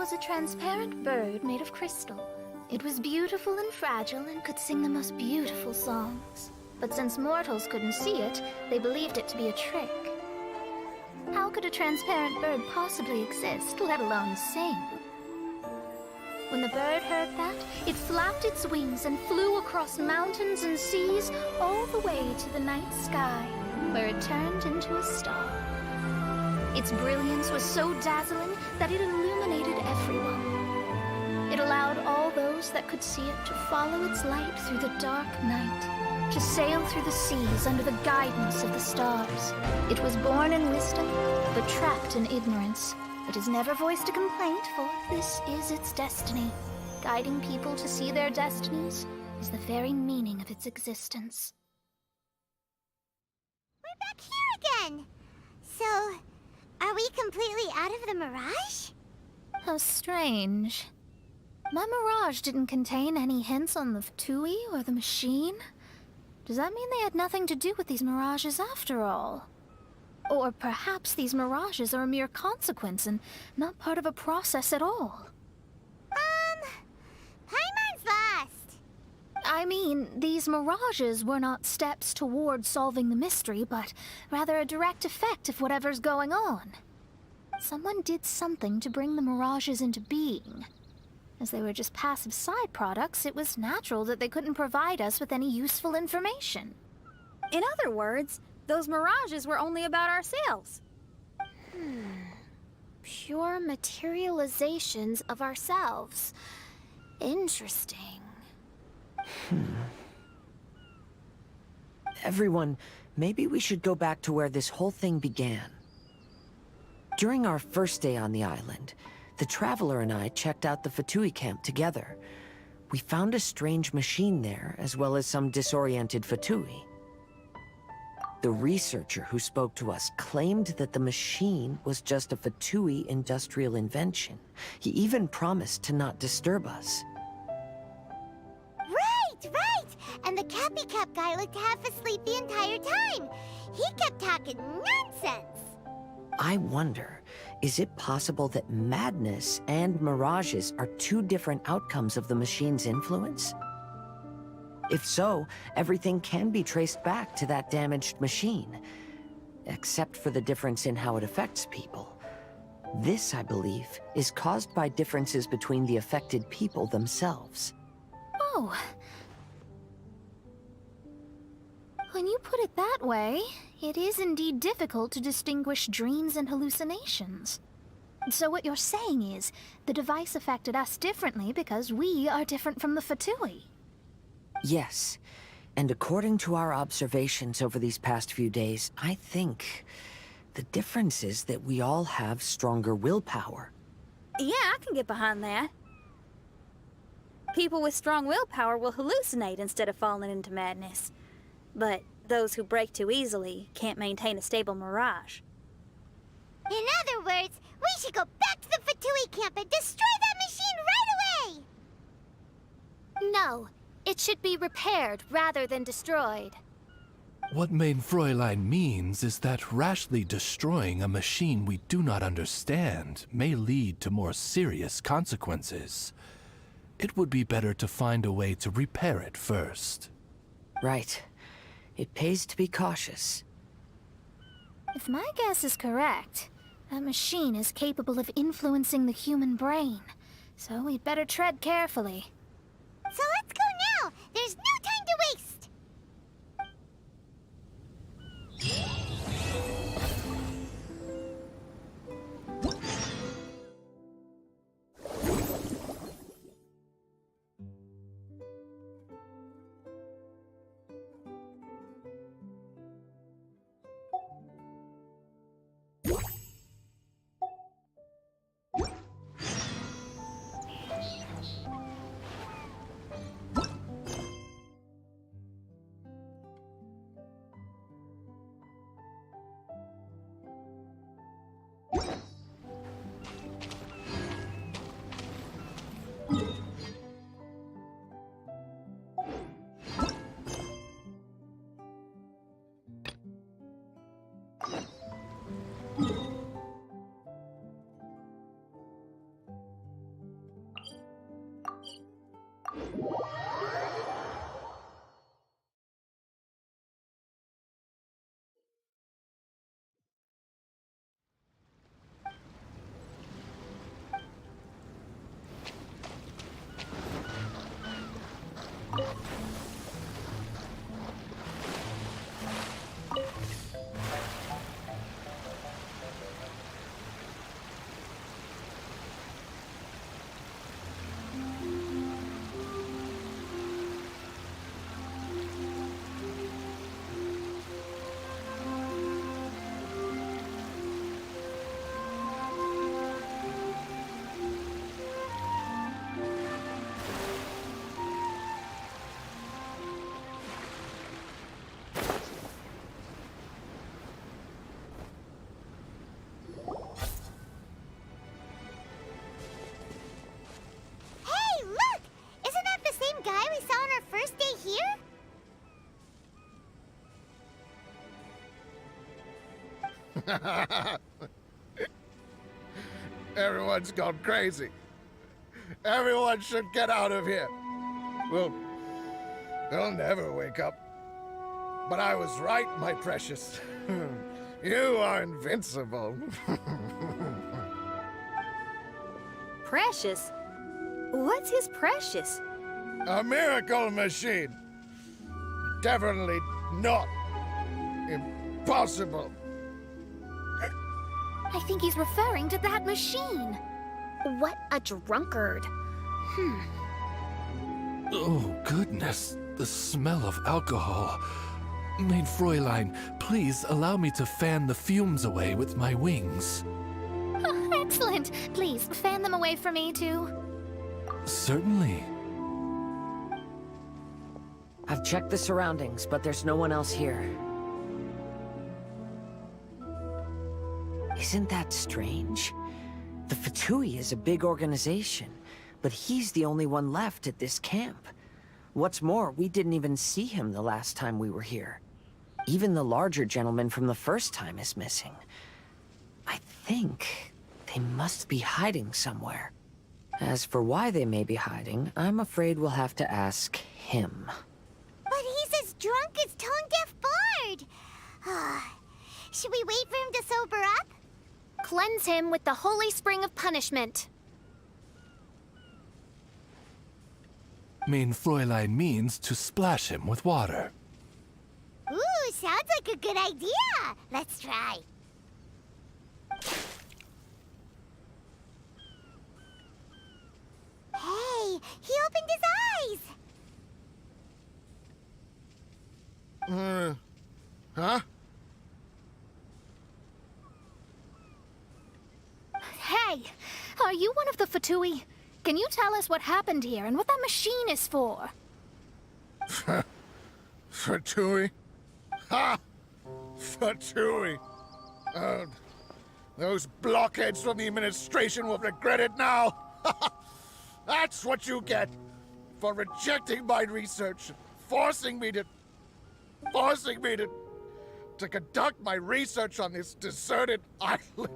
was a transparent bird made of crystal. It was beautiful and fragile and could sing the most beautiful songs. But since mortals couldn't see it, they believed it to be a trick. How could a transparent bird possibly exist, let alone sing? When the bird heard that, it flapped its wings and flew across mountains and seas all the way to the night sky, where it turned into a star. Its brilliance was so dazzling that it illuminated everyone. It allowed all those that could see it to follow its light through the dark night, to sail through the seas under the guidance of the stars. It was born in wisdom, but trapped in ignorance. It has never voiced a complaint, for this is its destiny. Guiding people to see their destinies is the very meaning of its existence. We're back here again! So, are we completely out of the mirage? How strange. My mirage didn't contain any hints on the Ftui or the machine. Does that mean they had nothing to do with these mirages after all? Or perhaps these mirages are a mere consequence and not part of a process at all? Paimon's lost. I mean, these mirages were not steps toward solving the mystery, but rather a direct effect of whatever's going on. Someone did something to bring the mirages into being. As they were just passive side products, it was natural that they couldn't provide us with any useful information. In other words, those mirages were only about ourselves. Pure materializations of ourselves. Interesting. Everyone, maybe we should go back to where this whole thing began. During our first day on the island, the Traveler and I checked out the Fatui camp together. We found a strange machine there, as well as some disoriented Fatui. The researcher who spoke to us claimed that the machine was just a Fatui industrial invention. He even promised to not disturb us. Right! And the Cappy Cap guy looked half asleep the entire time. He kept talking nonsense. I wonder, is it possible that madness and mirages are two different outcomes of the machine's influence? If so, everything can be traced back to that damaged machine, except for the difference in how it affects people. This, I believe, is caused by differences between the affected people themselves. Oh. When you put it that way, it is indeed difficult to distinguish dreams and hallucinations. So what you're saying is, the device affected us differently because we are different from the Fatui. Yes, and according to our observations over these past few days, I think the difference is that we all have stronger willpower. Yeah, I can get behind that. People with strong willpower will hallucinate instead of falling into madness. But those who break too easily can't maintain a stable mirage. In other words, we should go back to the Fatui camp and destroy that machine right away! No, it should be repaired rather than destroyed. What Main Fräulein means is that rashly destroying a machine we do not understand may lead to more serious consequences. It would be better to find a way to repair it first. Right. It pays to be cautious. If my guess is correct, that machine is capable of influencing the human brain, so we'd better tread carefully. So let's go now! There's no time to waste! Hey, look! Isn't that the same guy we saw on our first day here? Everyone's gone crazy. Everyone should get out of here. Well, they'll never wake up. But I was right, my precious. You are invincible. Precious? What's his precious? A miracle machine. Definitely not impossible. I think he's referring to that machine. What a drunkard. Oh, goodness. The smell of alcohol. Maid Fräulein, please allow me to fan the fumes away with my wings. Oh, excellent. Please, fan them away for me, too. Certainly. I've checked the surroundings, but there's no one else here. Isn't that strange? The Fatui is a big organization, but he's the only one left at this camp. What's more, we didn't even see him the last time we were here. Even the larger gentleman from the first time is missing. I think they must be hiding somewhere. As for why they may be hiding, I'm afraid we'll have to ask him. But he's as drunk as Tone-Deaf Bard. Should we wait for him to sober up? Cleanse him with the holy spring of punishment. Main Fräulein means to splash him with water. Ooh, sounds like a good idea. Let's try. Hey, he opened his eyes. Huh? Hey, are you one of the Fatui? Can you tell us what happened here and what that machine is for? Fatui? Ha! Fatui! Those blockheads from the administration will regret it now! That's what you get for rejecting my research, forcing me to conduct my research on this deserted island.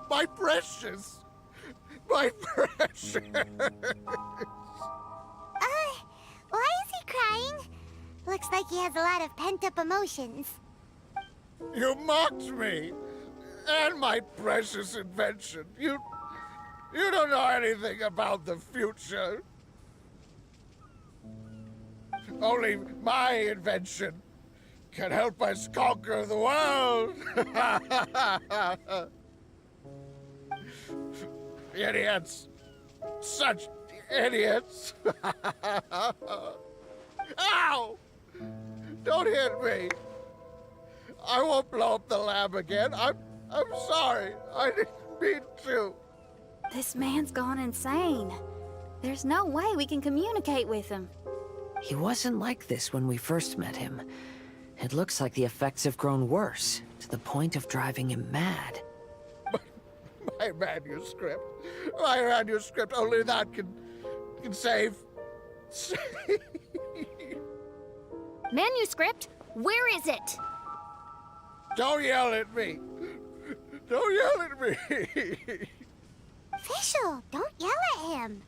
My precious! My precious! Why is he crying? Looks like he has a lot of pent-up emotions. You mocked me! And my precious invention. You don't know anything about the future. Only my invention can help us conquer the world. Idiots. Such idiots. Ow! Don't hit me. I won't blow up the lab again. I'm sorry. I didn't mean to. This man's gone insane. There's no way we can communicate with him. He wasn't like this when we first met him. It looks like the effects have grown worse, to the point of driving him mad. My manuscript. My manuscript. Only that can save. Manuscript? Where is it? Don't yell at me. Don't yell at me. Fischl, don't yell at him.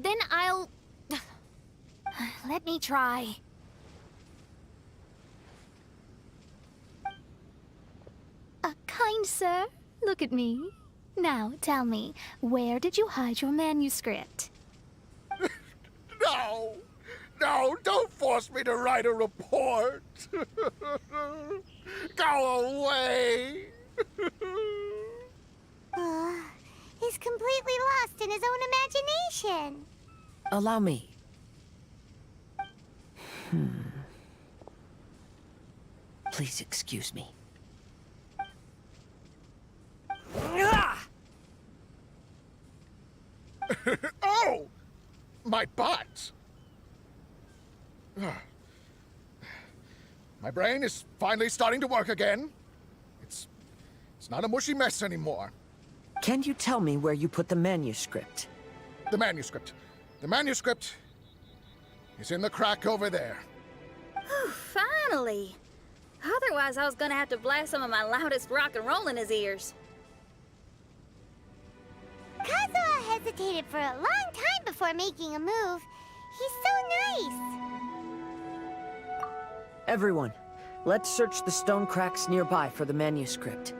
then I'll... Let me try. Kind sir, look at me. Now, tell me, where did you hide your manuscript? No! No, don't force me to write a report! Go away! He's completely lost in his own imagination. Allow me. Please excuse me. Oh! My butt! My brain is finally starting to work again. It's not a mushy mess anymore. Can you tell me where you put the manuscript? The manuscript. The manuscript is in the crack over there. Finally! Otherwise, I was gonna have to blast some of my loudest rock and roll in his ears. Kazuha hesitated for a long time before making a move. He's so nice. Everyone, let's search the stone cracks nearby for the manuscript.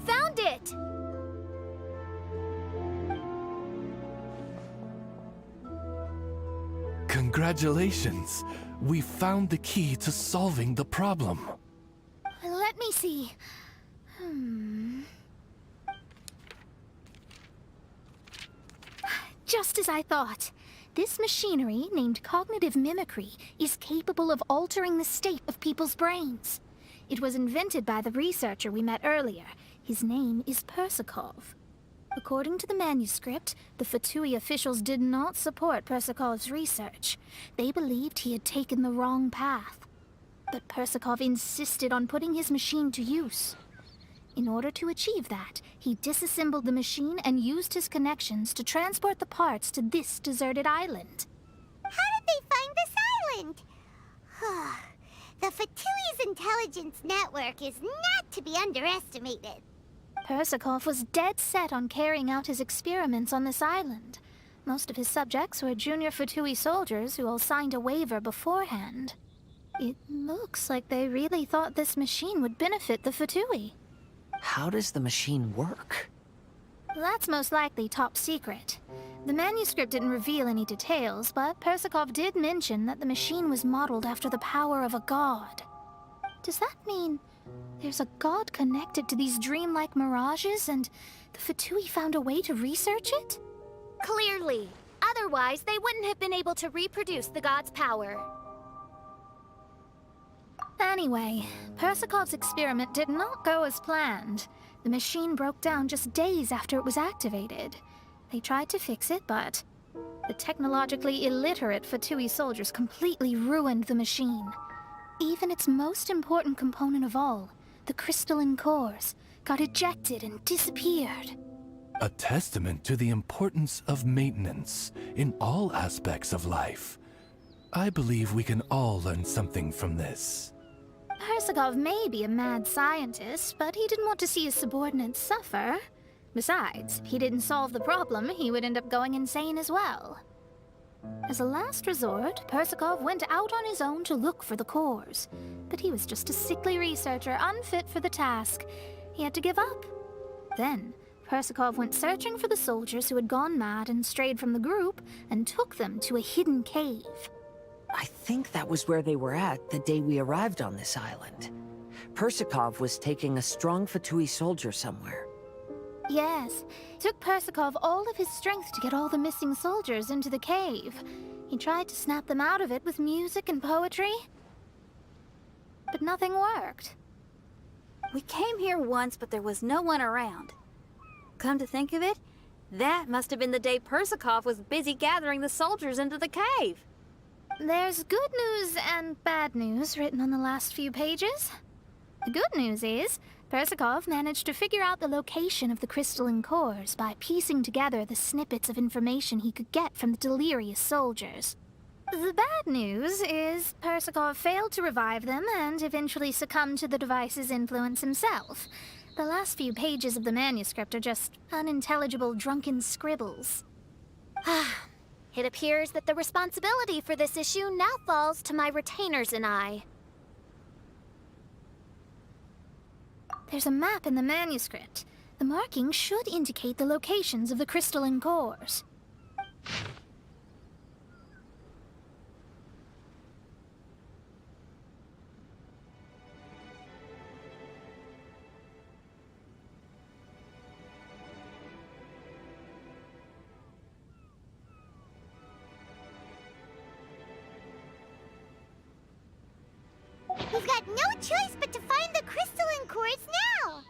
Found it! Congratulations! We found the key to solving the problem. Let me see. Just as I thought. This machinery, named cognitive mimicry, is capable of altering the state of people's brains. It was invented by the researcher we met earlier. His name is Persikov. According to the manuscript, the Fatui officials did not support Persikov's research. They believed he had taken the wrong path. But Persikov insisted on putting his machine to use. In order to achieve that, he disassembled the machine and used his connections to transport the parts to this deserted island. How did they find this island? The Fatui's intelligence network is not to be underestimated. Persikov was dead set on carrying out his experiments on this island. Most of his subjects were junior Fatui soldiers who all signed a waiver beforehand. It looks like they really thought this machine would benefit the Fatui. How does the machine work? That's most likely top secret. The manuscript didn't reveal any details, but Persikov did mention that the machine was modeled after the power of a god. Does that mean there's a god connected to these dreamlike mirages, and the Fatui found a way to research it? Clearly. Otherwise, they wouldn't have been able to reproduce the god's power. Anyway, Persikov's experiment did not go as planned. The machine broke down just days after it was activated. They tried to fix it, but the technologically illiterate Fatui soldiers completely ruined the machine. Even its most important component of all, the crystalline cores, got ejected and disappeared. A testament to the importance of maintenance in all aspects of life. I believe we can all learn something from this. Persikov may be a mad scientist, but he didn't want to see his subordinates suffer. Besides, if he didn't solve the problem, he would end up going insane as well. As a last resort, Persikov went out on his own to look for the cores. But he was just a sickly researcher, unfit for the task. He had to give up. Then, Persikov went searching for the soldiers who had gone mad and strayed from the group, and took them to a hidden cave. I think that was where they were at the day we arrived on this island. Persikov was taking a strong Fatui soldier somewhere. Yes, it took Persikov all of his strength to get all the missing soldiers into the cave. He tried to snap them out of it with music and poetry. but nothing worked. We came here once, but there was no one around. Come to think of it, that must have been the day Persikoff was busy gathering the soldiers into the cave. There's good news and bad news written on the last few pages. The good news is, Persikoff managed to figure out the location of the crystalline cores by piecing together the snippets of information he could get from the delirious soldiers. The bad news is Persikoff failed to revive them and eventually succumbed to the device's influence himself. The last few pages of the manuscript are just unintelligible drunken scribbles. It appears that the responsibility for this issue now falls to my retainers and I. There's a map in the manuscript. The markings should indicate the locations of the crystalline cores. We've got no choice but to find the crystalline cores now!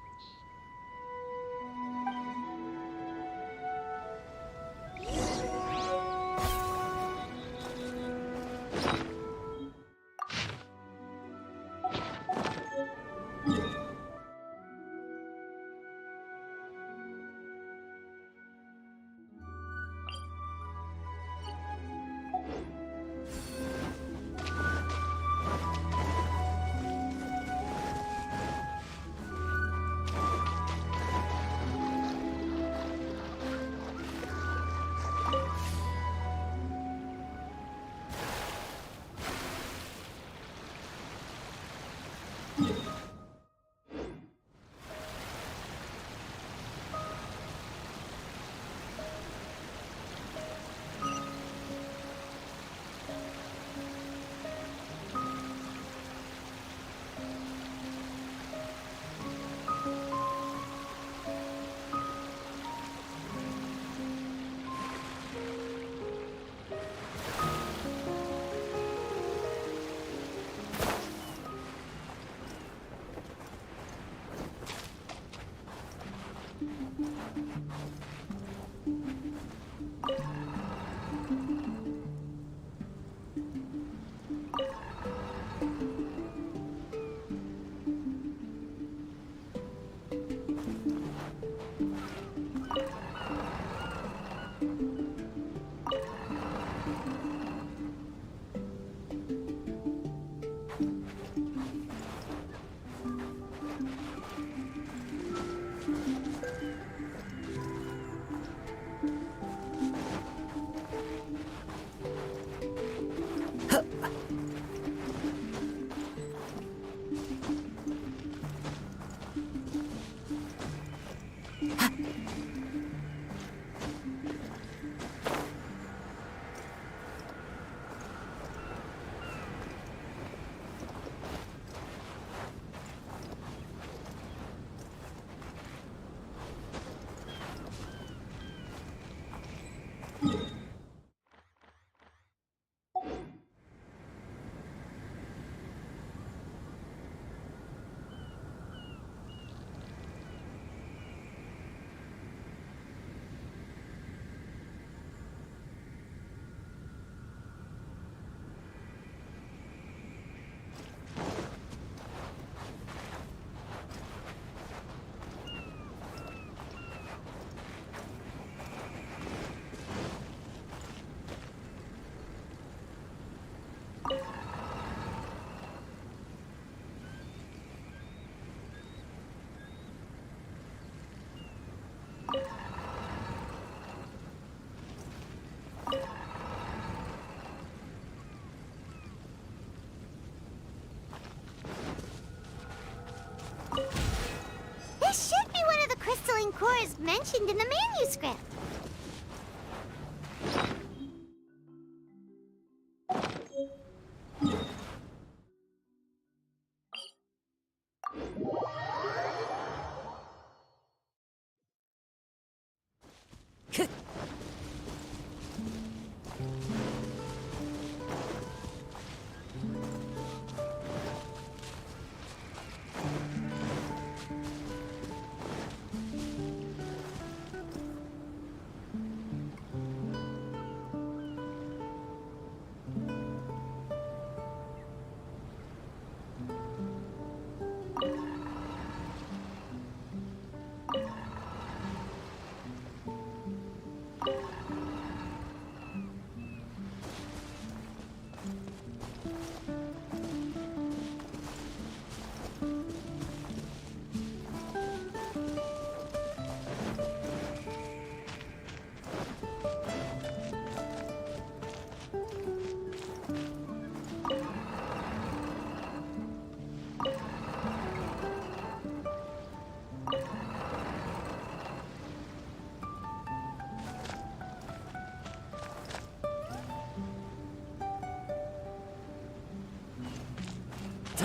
This should be one of the crystalline cores mentioned in the manuscript.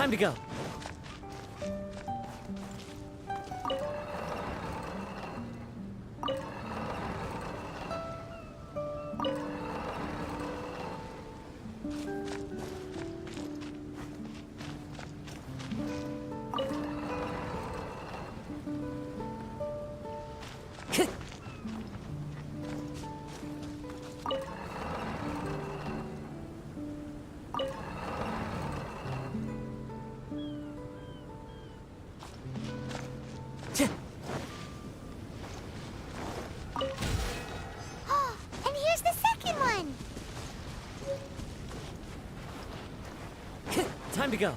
Time to go. And here's the second one! Time to go.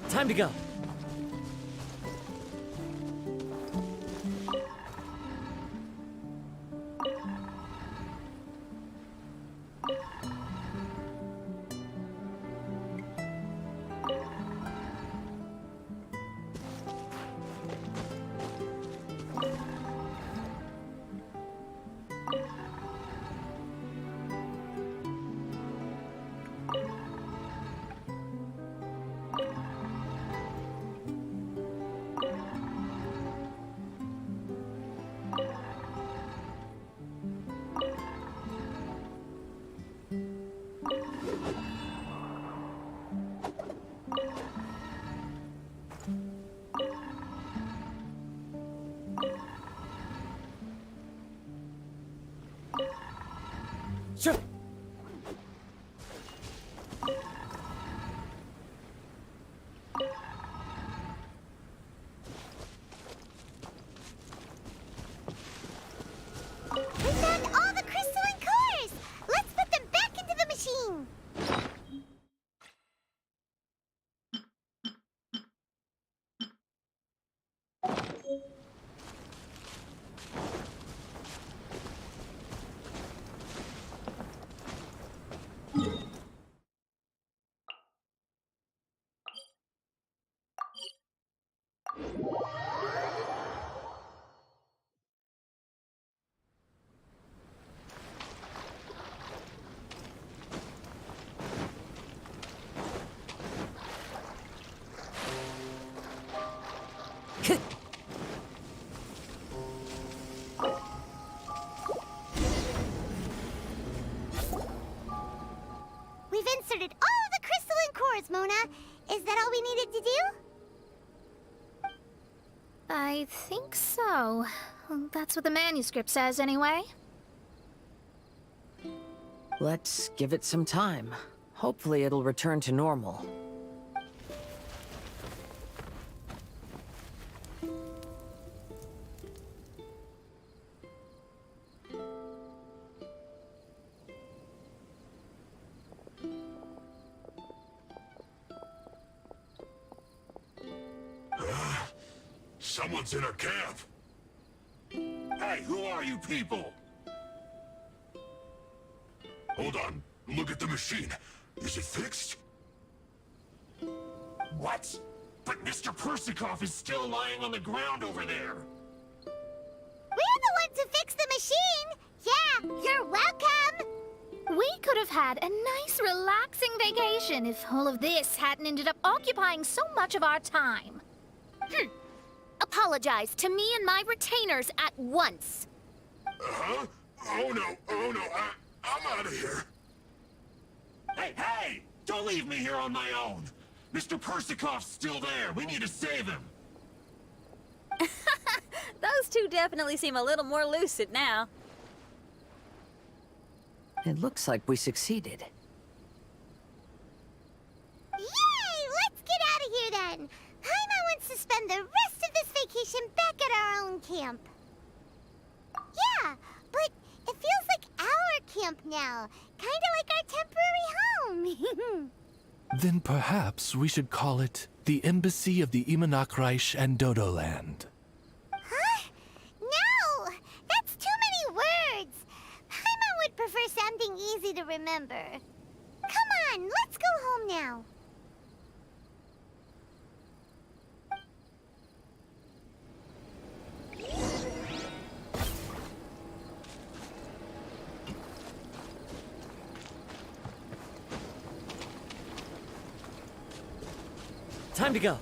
Time to go. Sure. We found all the crystalline cores! Let's put them back into the machine! We've inserted all of the crystalline cores, Mona. Is that all we needed to do? I think so. That's what the manuscript says, anyway. Let's give it some time. Hopefully it'll return to normal. Someone's in a camp. Hey, who are you people? Hold on. Look at the machine. Is it fixed? What? But Mr. Persikov is still lying on the ground over there. We're the ones who fixed the machine! Yeah, you're welcome! We could have had a nice, relaxing vacation if all of this hadn't ended up occupying so much of our time. Apologize to me and my retainers at once. Huh? Oh no, I'm out of here. Hey! Don't leave me here on my own! Mr. Persikov's still there. We need to save him. Those two definitely seem a little more lucid now. It looks like we succeeded. Yay! Let's get out of here then! Paimon wants to spend the rest of this vacation back at our own camp. Yeah, but it feels like our camp now. Kinda like our temporary home. Then perhaps we should call it the Embassy of the Imanakreich and Dodoland. Huh? No! That's too many words! Paimon would prefer something easy to remember. Come on, let's go home now. Time to go.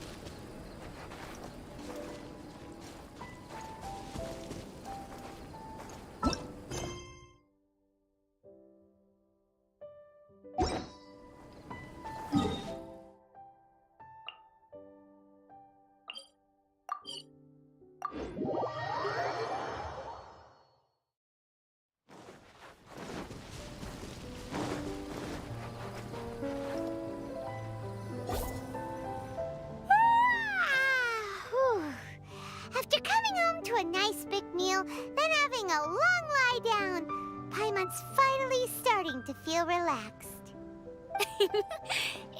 After coming home to a nice big meal, then having a long lie down, Paimon's finally starting to feel relaxed.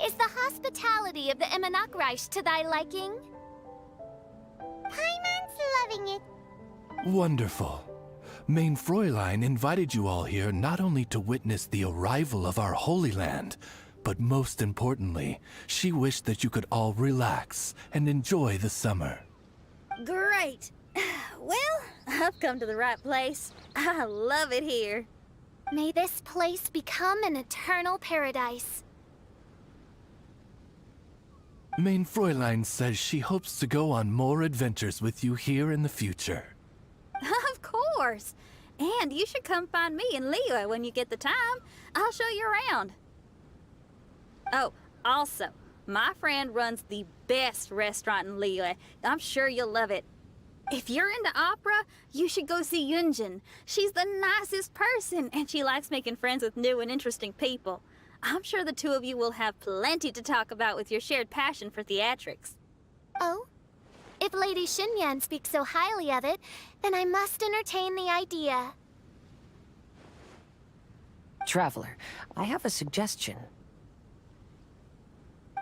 Is the hospitality of the Imanakreich to thy liking? Paimon's loving it. Wonderful. Main Fräulein invited you all here not only to witness the arrival of our Holy Land, but most importantly, she wished that you could all relax and enjoy the summer. Great. Well, I've come to the right place. I love it here. May this place become an eternal paradise. Main Fräulein says she hopes to go on more adventures with you here in the future. Of course. And you should come find me and Leo when you get the time. I'll show you around. Oh, also, my friend runs the best restaurant in Liyue. I'm sure you'll love it. If you're into opera, you should go see Yunjin. She's the nicest person, and she likes making friends with new and interesting people. I'm sure the two of you will have plenty to talk about with your shared passion for theatrics. Oh? If Lady Xinyan speaks so highly of it, then I must entertain the idea. Traveler, I have a suggestion.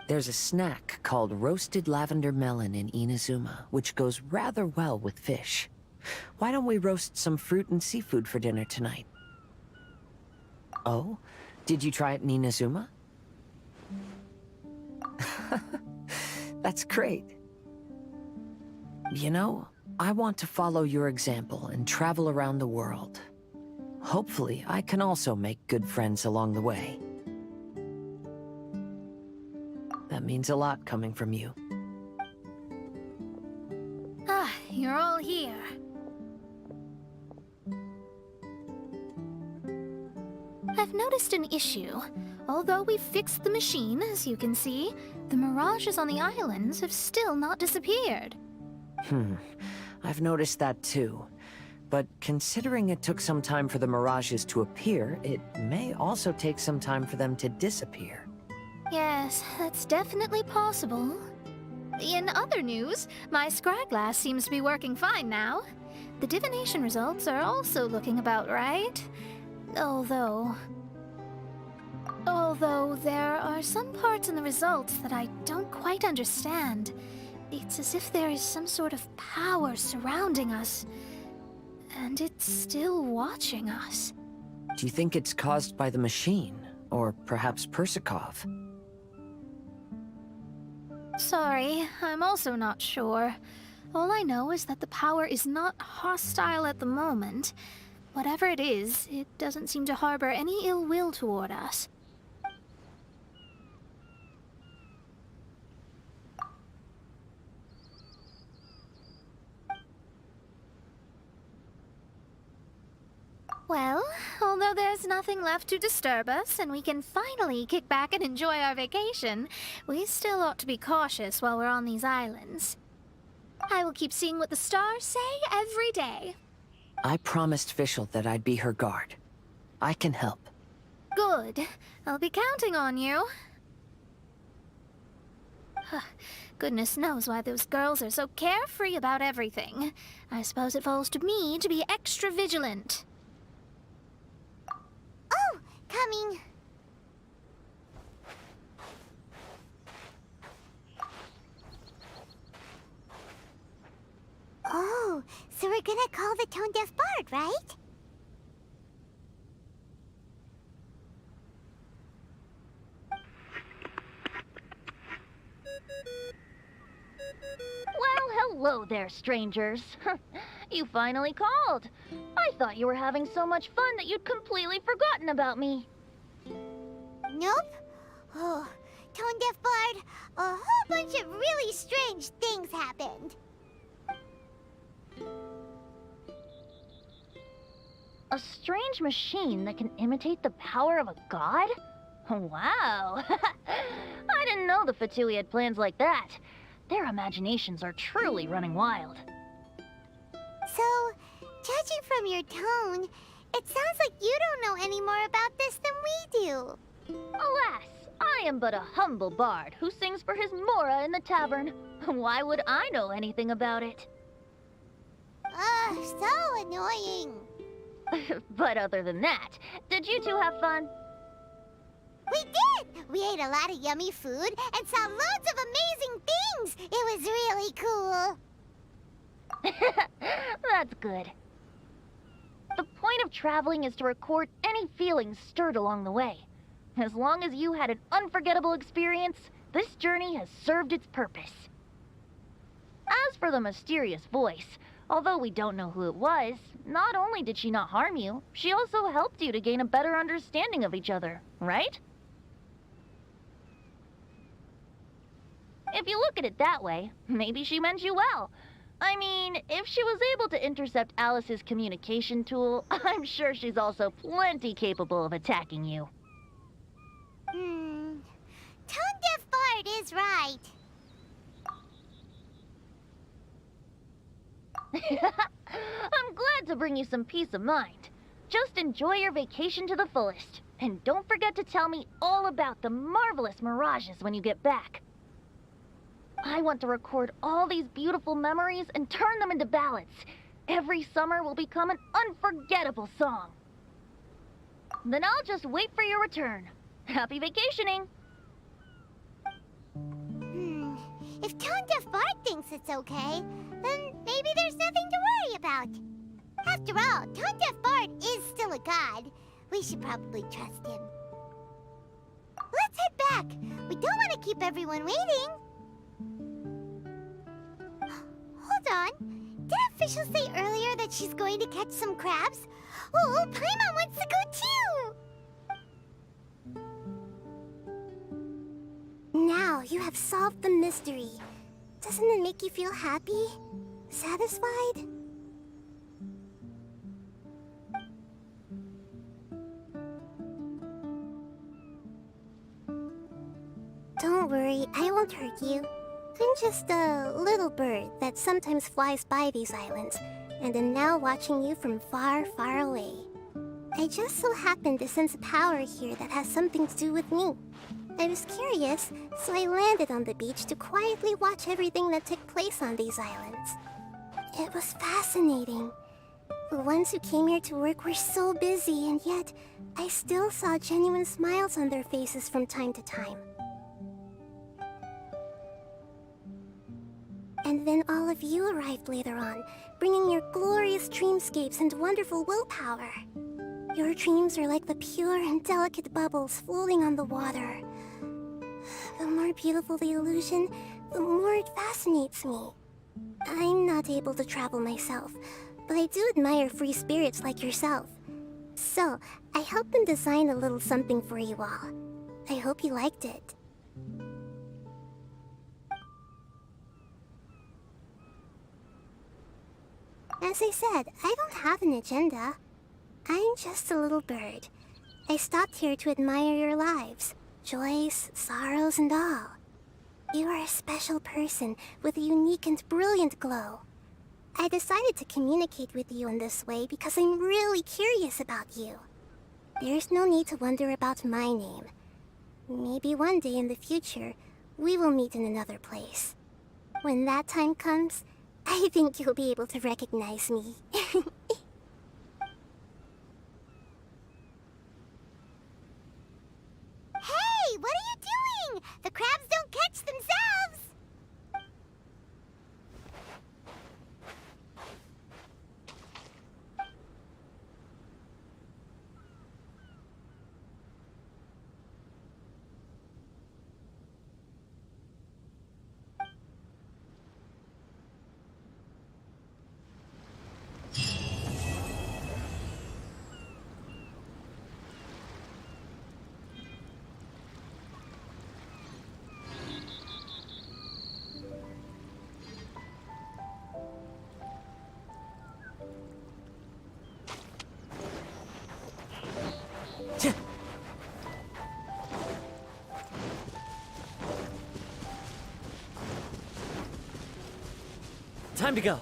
There's a snack called roasted lavender melon in Inazuma, which goes rather well with fish. Why don't we roast some fruit and seafood for dinner tonight? Oh? Did you try it in Inazuma? That's great. You know, I want to follow your example and travel around the world. Hopefully, I can also make good friends along the way. That means a lot coming from you. Ah, you're all here. I've noticed an issue. Although we've fixed the machine, as you can see, the mirages on the islands have still not disappeared. I've noticed that too. But considering it took some time for the mirages to appear, it may also take some time for them to disappear. Yes, that's definitely possible. In other news, my scryglass seems to be working fine now. The divination results are also looking about right. Although there are some parts in the results that I don't quite understand. It's as if there is some sort of power surrounding us, and it's still watching us. Do you think it's caused by the machine? Or perhaps Persikov? Sorry, I'm also not sure. All I know is that the power is not hostile at the moment. Whatever it is, it doesn't seem to harbor any ill will toward us. Well, although there's nothing left to disturb us and we can finally kick back and enjoy our vacation, we still ought to be cautious while we're on these islands. I will keep seeing what the stars say every day. I promised Fischl that I'd be her guard. I can help. Good. I'll be counting on you. Goodness knows why those girls are so carefree about everything. I suppose it falls to me to be extra vigilant. Oh, coming. Oh, so we're gonna call the tone-deaf bard, right? Well, hello there, strangers. You finally called. I thought you were having so much fun that you'd completely forgotten about me. Nope. Oh, tone-deaf bard, a whole bunch of really strange things happened. A strange machine that can imitate the power of a god? Wow. I didn't know the Fatui had plans like that. Their imaginations are truly running wild. So, judging from your tone, it sounds like you don't know any more about this than we do. Alas, I am but a humble bard who sings for his Mora in the tavern. Why would I know anything about it? Ugh, so annoying. But other than that, did you two have fun? We did! We ate a lot of yummy food and saw loads of amazing things! It was really cool! That's good. The point of traveling is to record any feelings stirred along the way. As long as you had an unforgettable experience, this journey has served its purpose. As for the mysterious voice, although we don't know who it was, not only did she not harm you, she also helped you to gain a better understanding of each other, right? If you look at it that way, maybe she meant you well. I mean, if she was able to intercept Alice's communication tool, I'm sure she's also plenty capable of attacking you. Tone-deaf bard is right. I'm glad to bring you some peace of mind. Just enjoy your vacation to the fullest. And don't forget to tell me all about the marvelous mirages when you get back. I want to record all these beautiful memories and turn them into ballads. Every summer will become an unforgettable song. Then I'll just wait for your return. Happy vacationing! If tone-deaf bard thinks it's okay, then maybe there's nothing to worry about. After all, tone-deaf bard is still a god. We should probably trust him. Let's head back. We don't want to keep everyone waiting. Hold on. Didn't Fischl say earlier that she's going to catch some crabs? Oh, Paimon wants to go too! Now you have solved the mystery. Doesn't it make you feel happy? Satisfied? Don't worry, I won't hurt you. I'm just a little bird that sometimes flies by these islands, and am now watching you from far, far away. I just so happened to sense a power here that has something to do with me. I was curious, so I landed on the beach to quietly watch everything that took place on these islands. It was fascinating. The ones who came here to work were so busy, and yet I still saw genuine smiles on their faces from time to time. And then all of you arrived later on, bringing your glorious dreamscapes and wonderful willpower. Your dreams are like the pure and delicate bubbles floating on the water. The more beautiful the illusion, the more it fascinates me. I'm not able to travel myself, but I do admire free spirits like yourself. So, I helped them design a little something for you all. I hope you liked it. As I said, I don't have an agenda. I'm just a little bird. I stopped here to admire your lives, joys, sorrows, and all. You are a special person with a unique and brilliant glow. I decided to communicate with you in this way because I'm really curious about you. There's no need to wonder about my name. Maybe one day in the future, we will meet in another place. When that time comes, I think you'll be able to recognize me. Hey, what are you doing? The crabs don't catch themselves! Time to go.